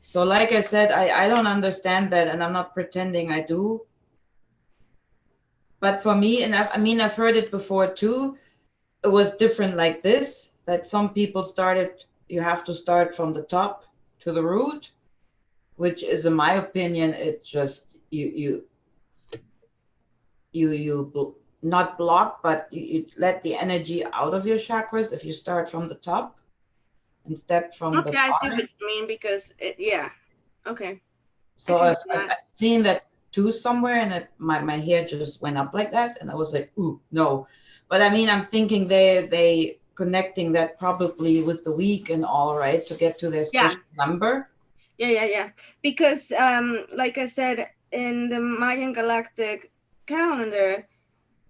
So like I said, I don't understand that, and I'm not pretending I do. But for me, and I mean, I've heard it before too, it was different like this, that some people started, you have to start from the top to the root, which is, in my opinion, it just, you not block, but you let the energy out of your chakras if you start from the top instead from the Okay, I see what bottom. you mean because yeah. Okay, I So can see I've that. seen that too somewhere, and my hair just went up like that, and I was like, ooh, no. But I mean, I'm thinking they connecting that probably with the week and all, right, to get to their Yeah, special number. yeah. Because like I said, in the Mayan galactic calendar,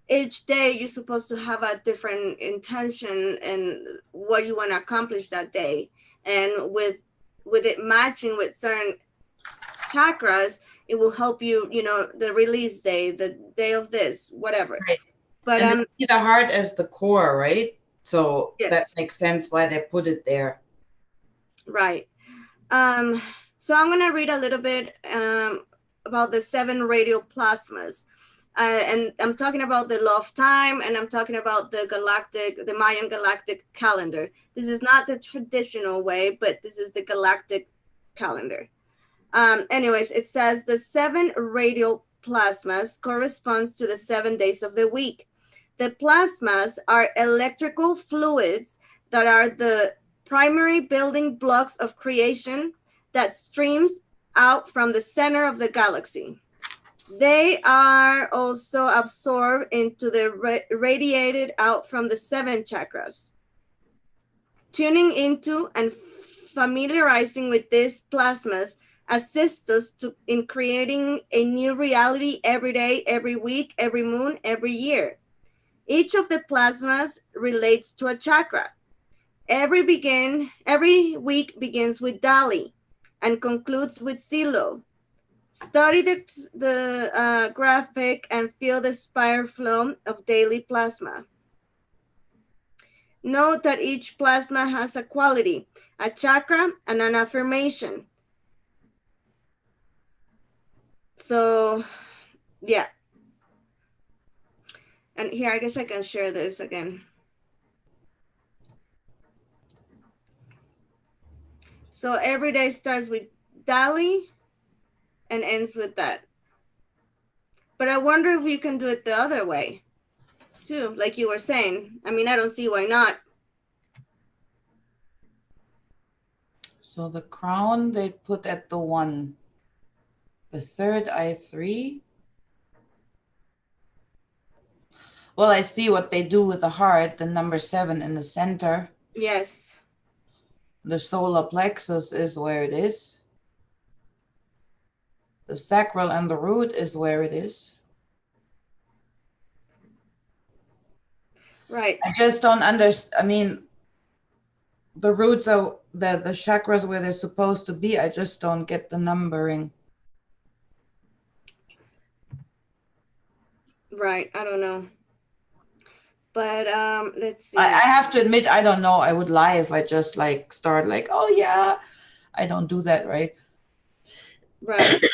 each day you're supposed to have a different intention and what you want to accomplish that day, and with it matching with certain chakras, it will help you, you know, the release day, the day of this, whatever. Right. But And they see the heart as the core, right? So that yes, makes sense why they put it there. right. um so I'm going to read a little bit about the seven radial plasmas, and I'm talking about the law of time, and I'm talking about the Mayan galactic calendar. This is not the traditional way, but this is the galactic calendar. Anyways, it says the seven radial plasmas corresponds to the 7 days of the week. The plasmas are electrical fluids that are the primary building blocks of creation that streams out from the center of the galaxy. They are also absorbed into the radiated out from the seven chakras. Tuning into and familiarizing with these plasmas assists us in creating a new reality every day, every week, every moon, every year. Each of the plasmas relates to a chakra. Every week begins with Dali and concludes with Silo. Study the graphic and feel the spiral flow of daily plasma. Note that each plasma has a quality, a chakra, and an affirmation. So, yeah. And here, I guess I can share this again. So every day starts with Dali and ends with that. But I wonder if you can do it the other way too, like you were saying. I mean, I don't see why not. So the crown they put at the one, the third eye 3. Well, I see what they do with the heart, the number 7 in the center. Yes. The solar plexus is where it is. The sacral and the root is where it is. Right. I just don't understand. I mean, the roots are the chakras where they're supposed to be. I just don't get the numbering. Right. I don't know. But let's see. I have to admit, I don't know. I would lie if I just like start like, oh yeah. I don't do that, right? Right.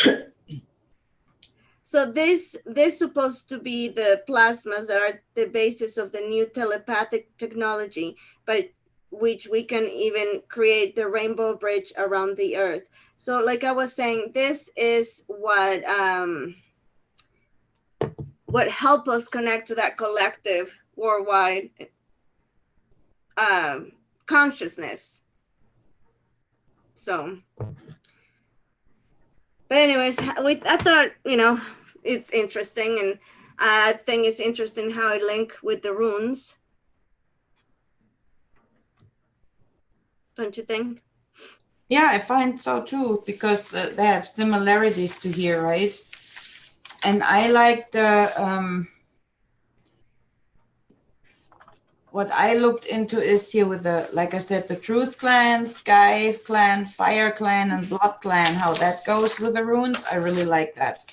So this supposed to be the plasmas that are the basis of the new telepathic technology, but which we can even create the rainbow bridge around the earth. So like I was saying, this is what help us connect to that collective worldwide consciousness. So, but anyways, I thought, you know, it's interesting, and I think it's interesting how it link with the runes. Don't you think? Yeah, I find so too, because they have similarities to here, right? And I like what I looked into is here with the, like I said, the Truth Clan, Sky Clan, Fire Clan, and Blood Clan, how that goes with the runes. I really like that.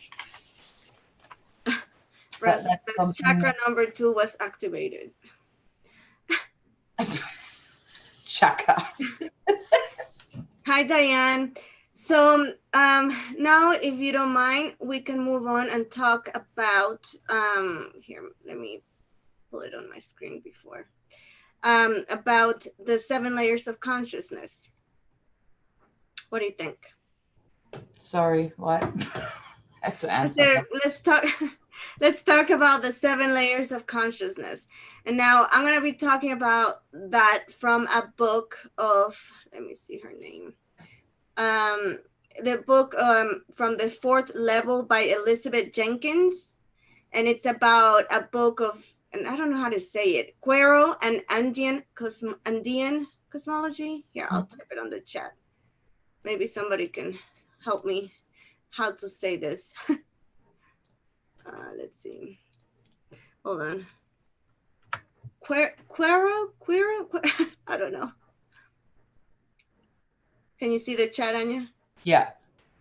Breast That's something chakra number 2 was activated. Shaka. Hi, Diane. So now, if you don't mind, we can move on and talk about, here, let me pull it on my screen before, about the 7 layers of consciousness. What do you think? Sorry, what? I have to answer So that. let's talk. Let's talk about the 7 layers of consciousness. And now I'm going to be talking about that from a book of, let me see her name. The book from the 4th level by Elizabeth Jenkins. And it's about a book of, and I don't know how to say it, Quero and Andean cosmology. Here, I'll type it on the chat. Maybe somebody can help me how to say this. Let's see. Hold on. Quero? I don't know. Can you see the chat, Anja? Yeah.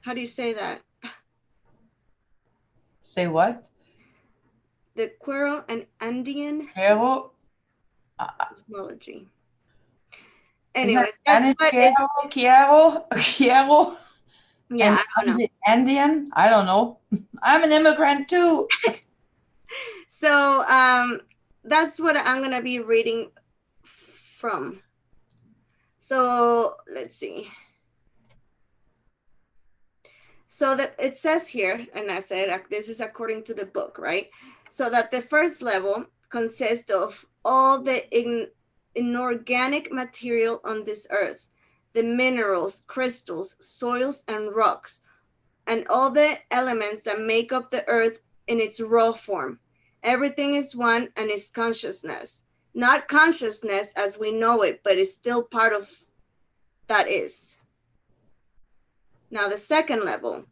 How do you say that? Say what? The Quero and Andean Quero. cosmology. Isn't that Anyways, that's Spanish? what it. Quiero. Yeah, And I don't know. Andean? I don't know. I'm an immigrant too. So that's what I'm gonna be reading from. So let's see. So that it says here, and I said this is according to the book, right? So that the first level consists of all the inorganic material on this earth, the minerals, crystals, soils, and rocks, and all the elements that make up the earth in its raw form. Everything is one and is consciousness. Not consciousness as we know it, but it's still part of that is. Now the second level.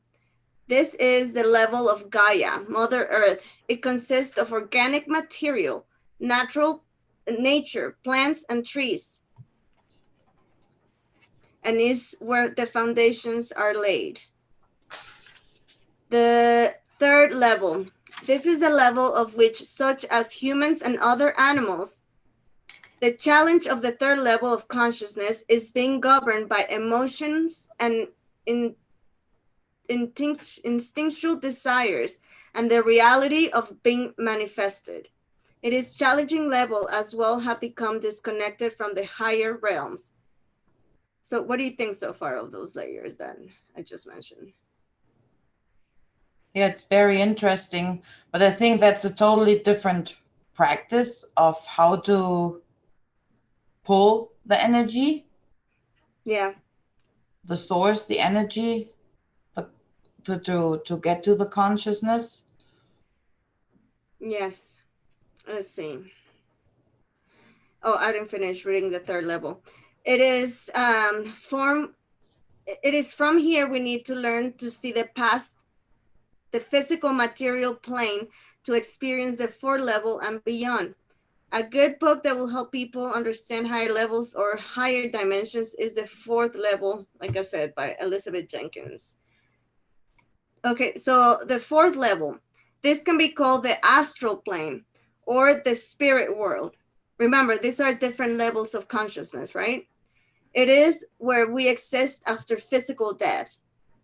This is the level of Gaia, Mother Earth. It consists of organic material, nature, plants, and trees, and is where the foundations are laid. The third level. This is the level of which, such as humans and other animals, the challenge of the third level of consciousness is being governed by emotions and instinctual desires and the reality of being manifested. It is challenging level as well have become disconnected from the higher realms. So what do you think so far of those layers that I just mentioned? Yeah, it's very interesting, but I think that's a totally different practice of how to pull the energy. Yeah. The source, the energy, to get to the consciousness. Yes. Let's see. Oh, I didn't finish reading the third level. It is from here we need to learn to see the past, the physical material plane, to experience the fourth level and beyond. A good book that will help people understand higher levels or higher dimensions is The Fourth Level, like I said, by Elizabeth Jenkins. Okay, so the fourth level, this can be called the astral plane or the spirit world. Remember, these are different levels of consciousness, right? It is where we exist after physical death,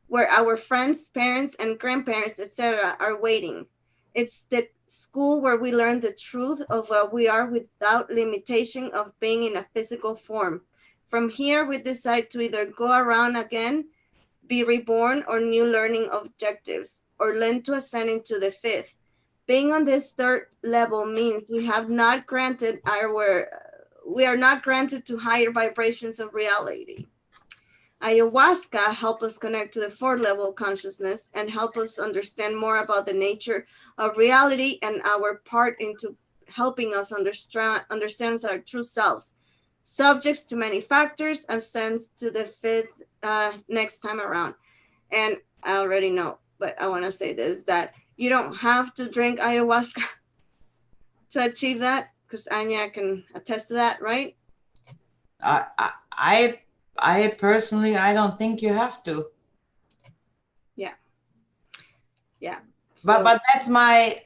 where our friends, parents, and grandparents, etc., are waiting. It's the school where we learn the truth of what we are without limitation of being in a physical form. From here, we decide to either go around again, be reborn, or new learning objectives, or learn to ascend into the fifth. Being on this third level means we are not granted to higher vibrations of reality. Ayahuasca help us connect to the fourth level of consciousness and help us understand more about the nature of reality and our part into helping us understand our true selves, subjects to many factors, and sense to the fifth next time around. And I already know, but I want to say this, that you don't have to drink ayahuasca to achieve that, because Anja can attest to that, right? I personally, I don't think you have to. Yeah. So, But that's my,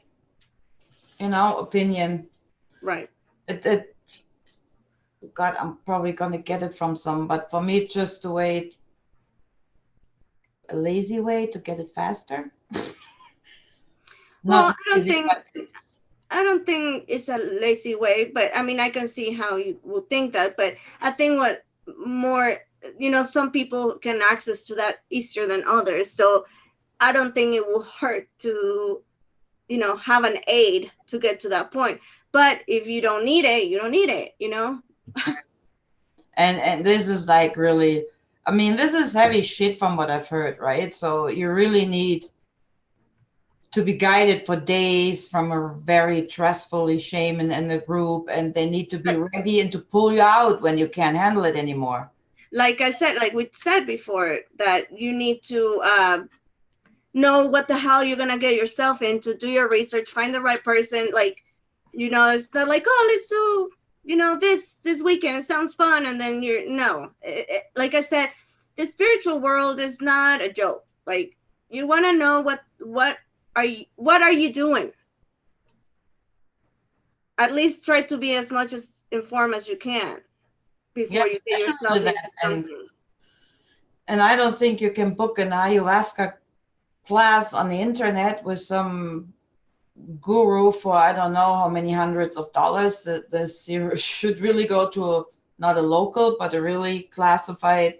opinion. right. It God, I'm probably gonna get it from some, but for me, it's just a way, a lazy way to get it faster. Well, Not lazy, but I don't think it's a lazy way, but I mean I can see how you will think that, but I think what more, some people can access to that easier than others. So I don't think it will hurt to, have an aid to get to that point. But if you don't need it, you don't need it. and this is like really, I mean, this is heavy shit from what I've heard, right? So you really need to be guided for days from a very trustfully shaman and a group, and they need to be ready and to pull you out when you can't handle it anymore. Like I said, like we said before, that you need to know what the hell you're gonna get yourself into, do your research, find the right person. Like, it's not like, oh, let's do, this weekend, it sounds fun, and then you're no. Like I said, the spiritual world is not a joke. Like, you want to know what are you doing. At least try to be as much as informed as you can Yeah, before you get yourself especially into that. something. And I don't think you can book an ayahuasca class on the internet with some guru for I don't know how many hundreds of dollars. This you should really go to not a local, but a really classified,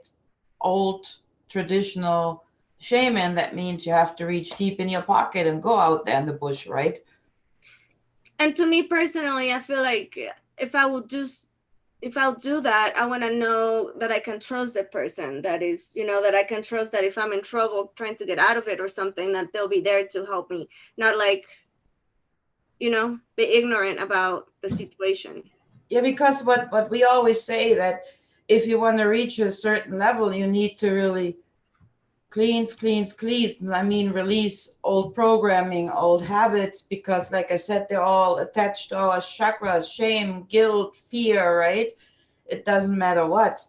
old, traditional shaman. That means you have to reach deep in your pocket and go out there in the bush, right? And to me personally, I feel like if I'll do that, I want to know that I can trust the person. That is, that I can trust that if I'm in trouble trying to get out of it or something, that they'll be there to help me. Not like, be ignorant about the situation. Yeah, because what we always say that if you want to reach a certain level, you need to really cleans. I mean, release old programming, old habits, because, like I said, they're all attached to our chakras, shame, guilt, fear, right? It doesn't matter what,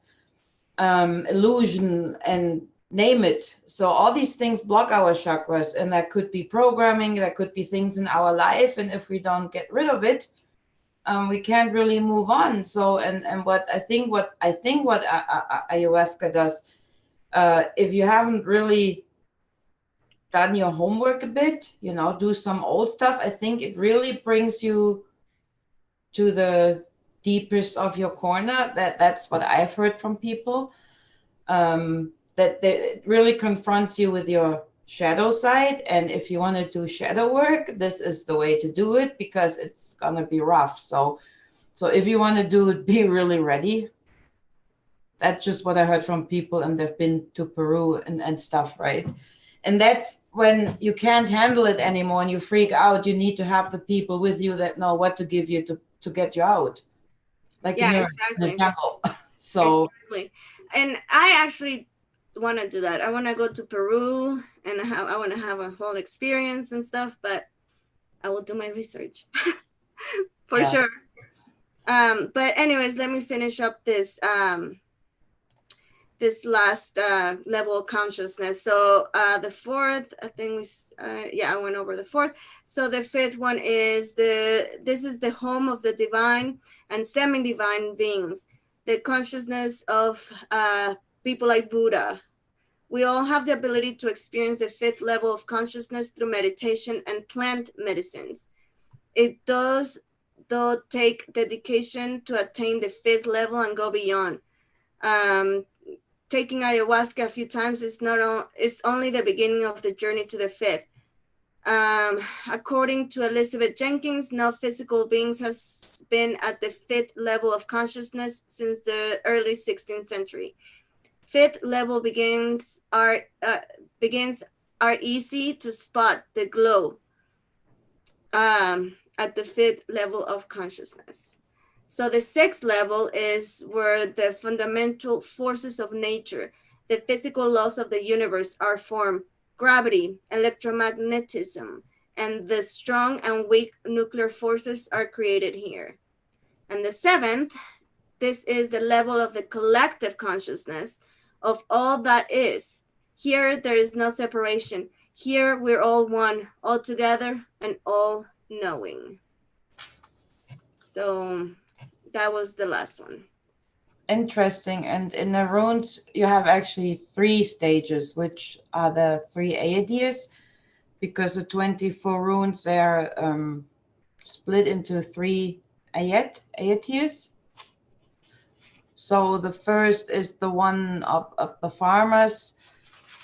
illusion, and name it. So, all these things block our chakras, and that could be programming, that could be things in our life. And if we don't get rid of it, we can't really move on. So, and what ayahuasca does, if you haven't really done your homework a bit, do some old stuff, I think it really brings you to the deepest of your corner. That's what I've heard from people. It really confronts you with your shadow side. And if you want to do shadow work, this is the way to do it because it's gonna be rough. So if you want to do it, be really ready. That's just what I heard from people, and they've been to Peru and stuff, right? And that's when you can't handle it anymore and you freak out. You need to have the people with you that know what to give you to get you out, like Yeah, in a exactly. jungle. So Exactly. And I actually want to do that. I want to go to Peru and I want to have a whole experience and stuff, but I will do my research for yeah, sure. But anyways, let me finish up this last level of consciousness. So the fourth, I think I went over the fourth. So the fifth one is this is the home of the divine and semi-divine beings, the consciousness of people like Buddha. We all have the ability to experience the fifth level of consciousness through meditation and plant medicines. It does, though, take dedication to attain the fifth level and go beyond. Um, Taking ayahuasca a few times is only the beginning of the journey to the fifth. According to Elizabeth Jenkins, no physical beings have been at the fifth level of consciousness since the early 16th century. Fifth level begins are easy to spot the glow at the fifth level of consciousness. So the sixth level is where the fundamental forces of nature, the physical laws of the universe are formed: gravity, electromagnetism, and the strong and weak nuclear forces are created here. And the seventh, this is the level of the collective consciousness of all that is. Here there is no separation. Here we're all one, all together and all knowing. So that was the last one. interesting. And in the runes, you have actually 3 stages, which are the 3 Aedirs, because the 24 runes, they are split into 3 Aetirs. So the first is the one of the farmers.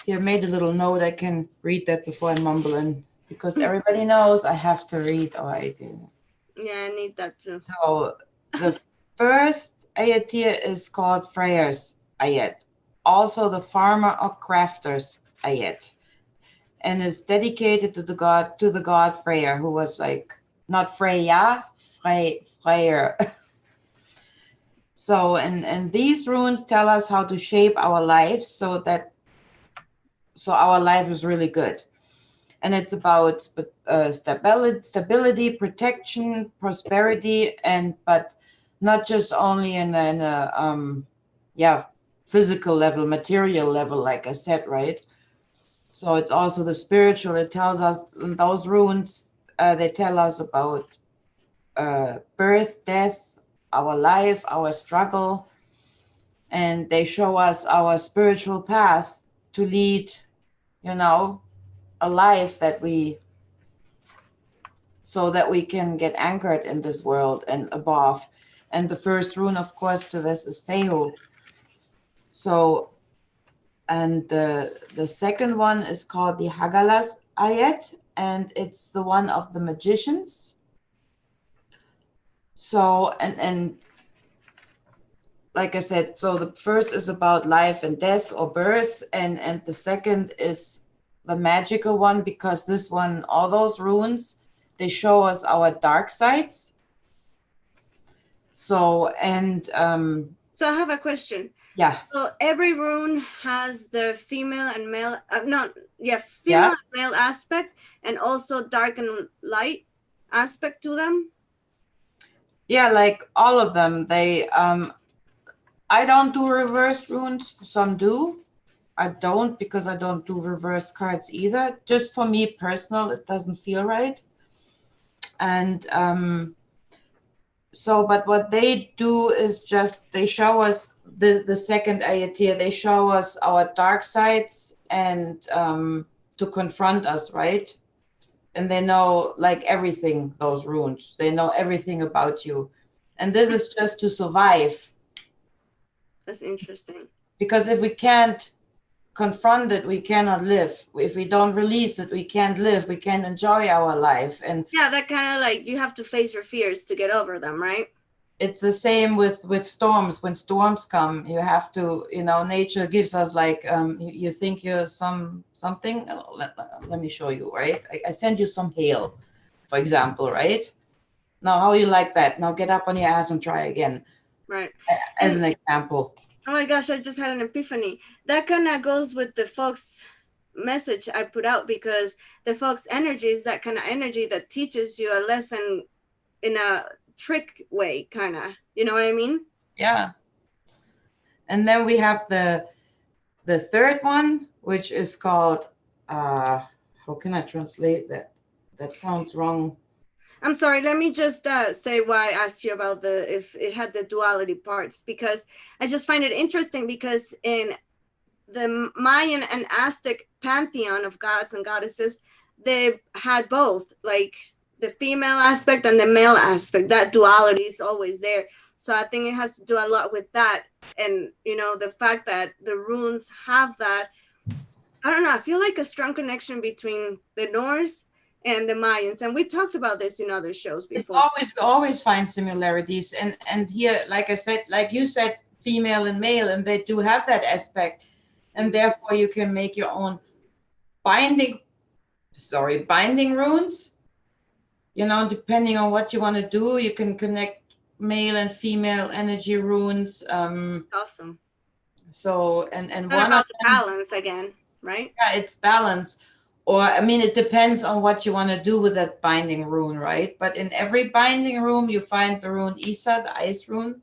Here, I made a little note. I can read that before I mumble in, because everybody knows I have to read or I do. Yeah, I need that too. So the first Aetir is called Freyer's Ayet, also the farmer or crafter's Ayet, and is dedicated to the god Freyr, who was like not Freya, Freyr. So and these runes tell us how to shape our lives so our life is really good. And it's about stability, protection, prosperity, but not just only in a physical level, material level, like I said, right? So it's also the spiritual. It tells us those runes. They tell us about birth, death, our life, our struggle, and they show us our spiritual path to lead, a life so that we can get anchored in this world and above. And the first rune, of course, to this is Fehu. So, and the second one is called the Hagalas Ayet, and it's the one of the magicians. So, and like I said, so the first is about life and death or birth, and the second is the magical one, because this one, all those runes, they show us our dark sides. So, and So I have a question. yeah, So every rune has the female and male, no, yeah, yeah, female and male aspect, and also dark and light aspect to them. yeah, like all of them. They I don't do reverse runes. Some do. I don't, because I don't do reverse cards either. Just for me personal, it doesn't feel right. And so, but what they do is just they show us the second ayatiyah. They show us our dark sides and to confront us, right? And they know like everything, those runes. They know everything about you. And this is just to survive. That's interesting. Because if we can't confront it, we cannot live. If we don't release it, we can't live. We can't enjoy our life. And Yeah, that kind of like you have to face your fears to get over them, right? it's the same with storms. When storms come, you have to, nature gives us like you think you're something. Let me show you, right? I send you some hail, for example, right? Now, how you like that? Now get up on your ass and try again, Right. as And an example. oh my gosh, I just had an epiphany. That kind of goes with the folks message I put out, because the folks energy is that kind of energy that teaches you a lesson in a trick way, kind of. You know what I mean? Yeah. And then we have the third one, which is called how can I translate that? That sounds wrong. I'm sorry. Let me just say why I asked you about the if it had the duality parts, because I just find it interesting, because in the Mayan and Aztec pantheon of gods and goddesses, they had both, like the female aspect and the male aspect. That duality is always there. So I think it has to do a lot with that. And, the fact that the runes have that, I don't know, I feel like a strong connection between the Norse and the Mayans. And we talked about this in other shows It's before. we always find similarities, and here, like I said, like you said, female and male, and they do have that aspect, and therefore you can make your own binding binding runes. Depending on what you want to do, you can connect male and female energy runes. Awesome. So and Not one of about the them, balance again, right? yeah, it's balance. Or I mean, it depends on what you want to do with that binding rune, right? But in every binding rune, you find the rune Isa, the ice rune.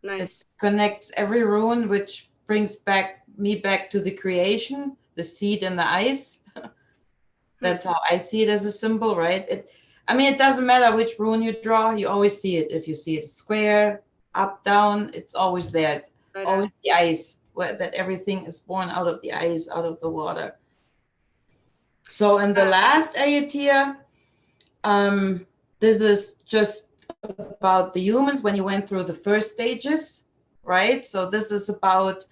It Nice. connects every rune, which brings me back to the creation, the seed and the ice. That's how I see it as a symbol, right? I mean, it doesn't matter which rune you draw. You always see it. If you see it square, up, down, it's always there. Right Always on. the ice, where that everything is born out of the ice, out of the water. So in the last Ayatir, this is just about the humans when you went through the first stages, right? So this is about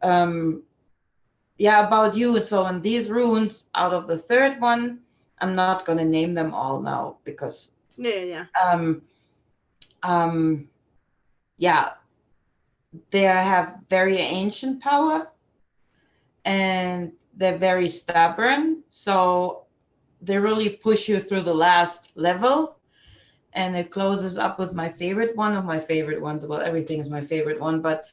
about you. And so in these runes out of the third one, I'm not going to name them all now because Yeah. um yeah, they have very ancient power and they're very stubborn, so they really push you through the last level. And it closes up with my favorite one of my favorite ones. Well, everything is my favorite one, but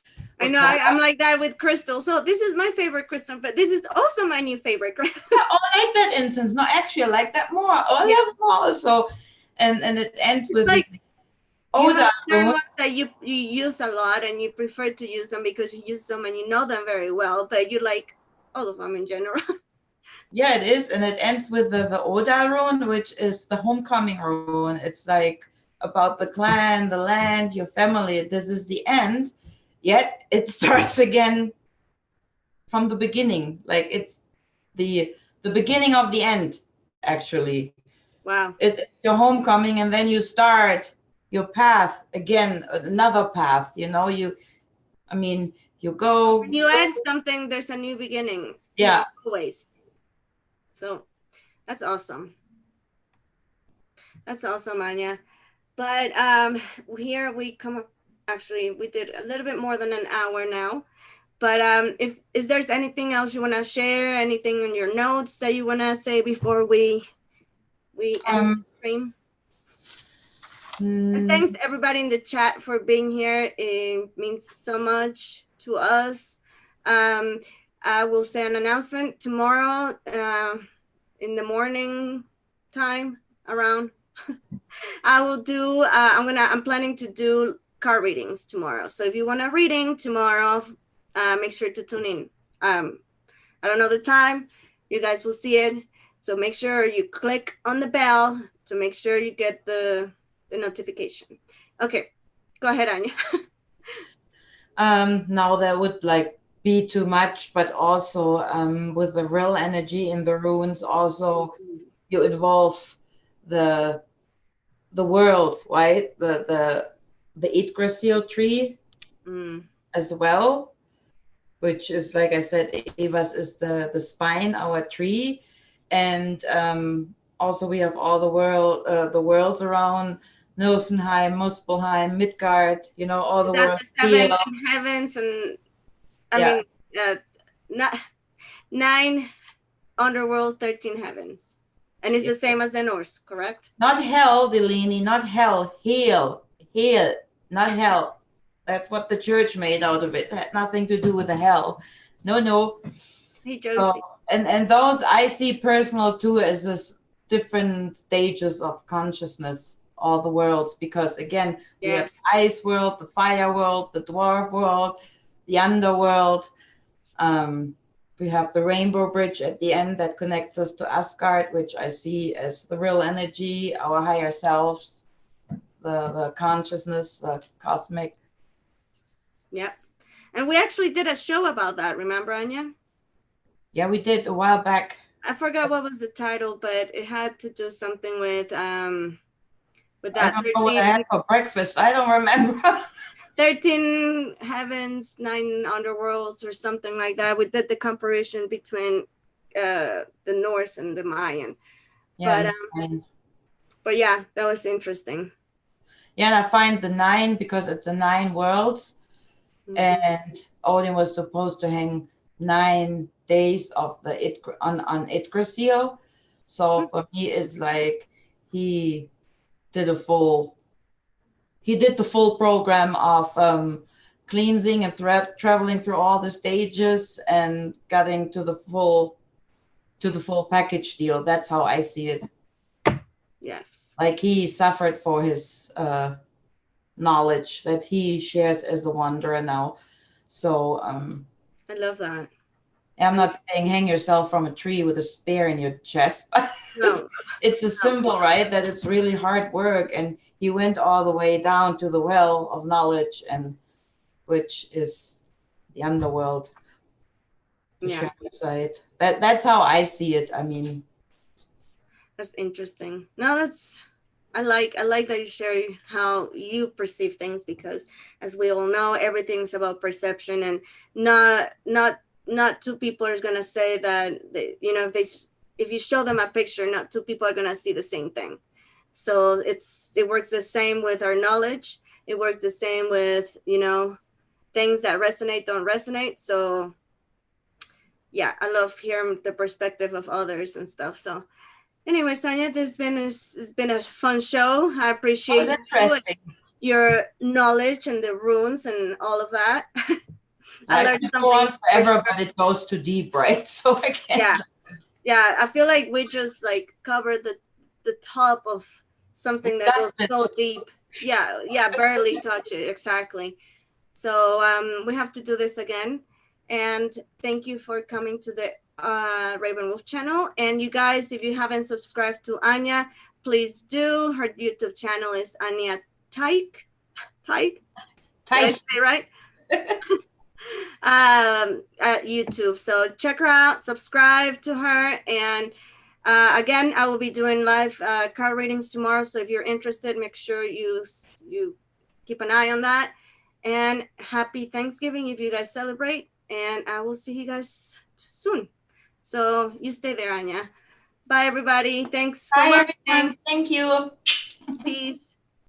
I know I'm like that with crystal. So this is my favorite crystal, but this is also my new favorite crystal. Oh, I like that incense. No, actually, I like that more. Oh, I love more also. And it ends It's with like the you have Oda certain rune. ones that you use a lot and you prefer to use them because you use them and you know them very well, but you like all of them in general. Yeah, it is. And it ends with the Oda rune, which is the homecoming rune. It's like about the clan, the land, your family. This is the end. Yet it starts again from the beginning. Like it's the beginning of the end, actually. Wow. It's your homecoming, and then you start your path again, another path. I mean, you When go, you add something, there's a new beginning. yeah. Always. So that's awesome. That's awesome, Anya. But here we come up. Actually, we did a little bit more than an hour now. But if is there's anything else you want to share, anything in your notes that you want to say before we end the stream? And thanks Mm, everybody in the chat for being here. It means so much to us. I will say an announcement tomorrow in the morning time around. I will do. I'm planning to do card readings tomorrow. So if you want a reading tomorrow, make sure to tune in. I don't know the time. You guys will see it. So make sure you click on the bell to make sure you get the notification. Okay, go ahead, Anya. now that would like be too much, but also with the real energy in the runes, also you involve the worlds, right? The Yggdrasil tree as well, which is, like I said, Eva's is the spine, our tree, and also we have all the worlds around Nilfenheim, Muspelheim, Midgard. All Is the that worlds the here. 7 heavens and I Yeah. mean not 9 underworld, 13 heavens, and it's the same as the Norse, correct? Not hell, Delaney, not hell. Hell, not hell. That's what the church made out of it. It had nothing to do with the hell. No. Hey, So, Josie. and those I see personal too as this different stages of consciousness, all the worlds, because again, we have Yes. the ice world, the fire world, the dwarf world, the underworld. Um, we have the rainbow bridge at the end that connects us to Asgard, which I see as the real energy, our higher selves, the consciousness, the cosmic. Yep. And we actually did a show about that. Remember, Anya? Yeah, we did a while back. I forgot what was the title, but it had to do something with I that don't know what I had for breakfast. I don't remember. 13 heavens, 9 underworlds, or something like that. We did the comparison between the Norse and the Mayan. Yeah, but yeah, that was interesting. Yeah, and I find the 9 because it's a 9 worlds, and Odin was supposed to hang 9 days of the on Yggdrasil. So for me, it's like he did the full program of cleansing and traveling through all the stages and getting to the full package deal. That's how I see it. Yes. Like he suffered for his knowledge that he shares as a wanderer now. So I love that. I'm And not saying hang yourself from a tree with a spear in your chest, but no, it's a symbol, right? That it's really hard work. And he went all the way down to the well of knowledge, and which is the underworld, the yeah, shadow side. That's how I see it. I mean, that's interesting. No, that's I like that you share how you perceive things, because as we all know, everything's about perception, and not two people are gonna say that if you show them a picture, not two people are gonna see the same thing. So it works the same with our knowledge. It works the same with things that resonate don't resonate. So yeah, I love hearing the perspective of others and stuff. So anyway, Sonia, it's been a fun show. I it was appreciate you and interesting. your knowledge and the runes and all of that. I I learned could go something on for forever, sure. but it goes too deep, right? So I Yeah, can't. yeah. I feel like we just like covered the top of We something that goes dusted. so deep. Yeah, yeah, barely touch it exactly. So we have to do this again. And thank you for coming to the Raven Wolf channel. And you guys, if you haven't subscribed to Anja, please do. Her YouTube channel is Anja Tyke. Tyke? Did I Tight. say right? At YouTube. So check her out, subscribe to her. And again, I will be doing live card readings tomorrow. So if you're interested, make sure you keep an eye on that. And happy Thanksgiving if you guys celebrate. And I will see you guys soon. So you stay there, Anja. Bye, everybody. Thanks for Bye, everyone. watching. Thank you. Peace.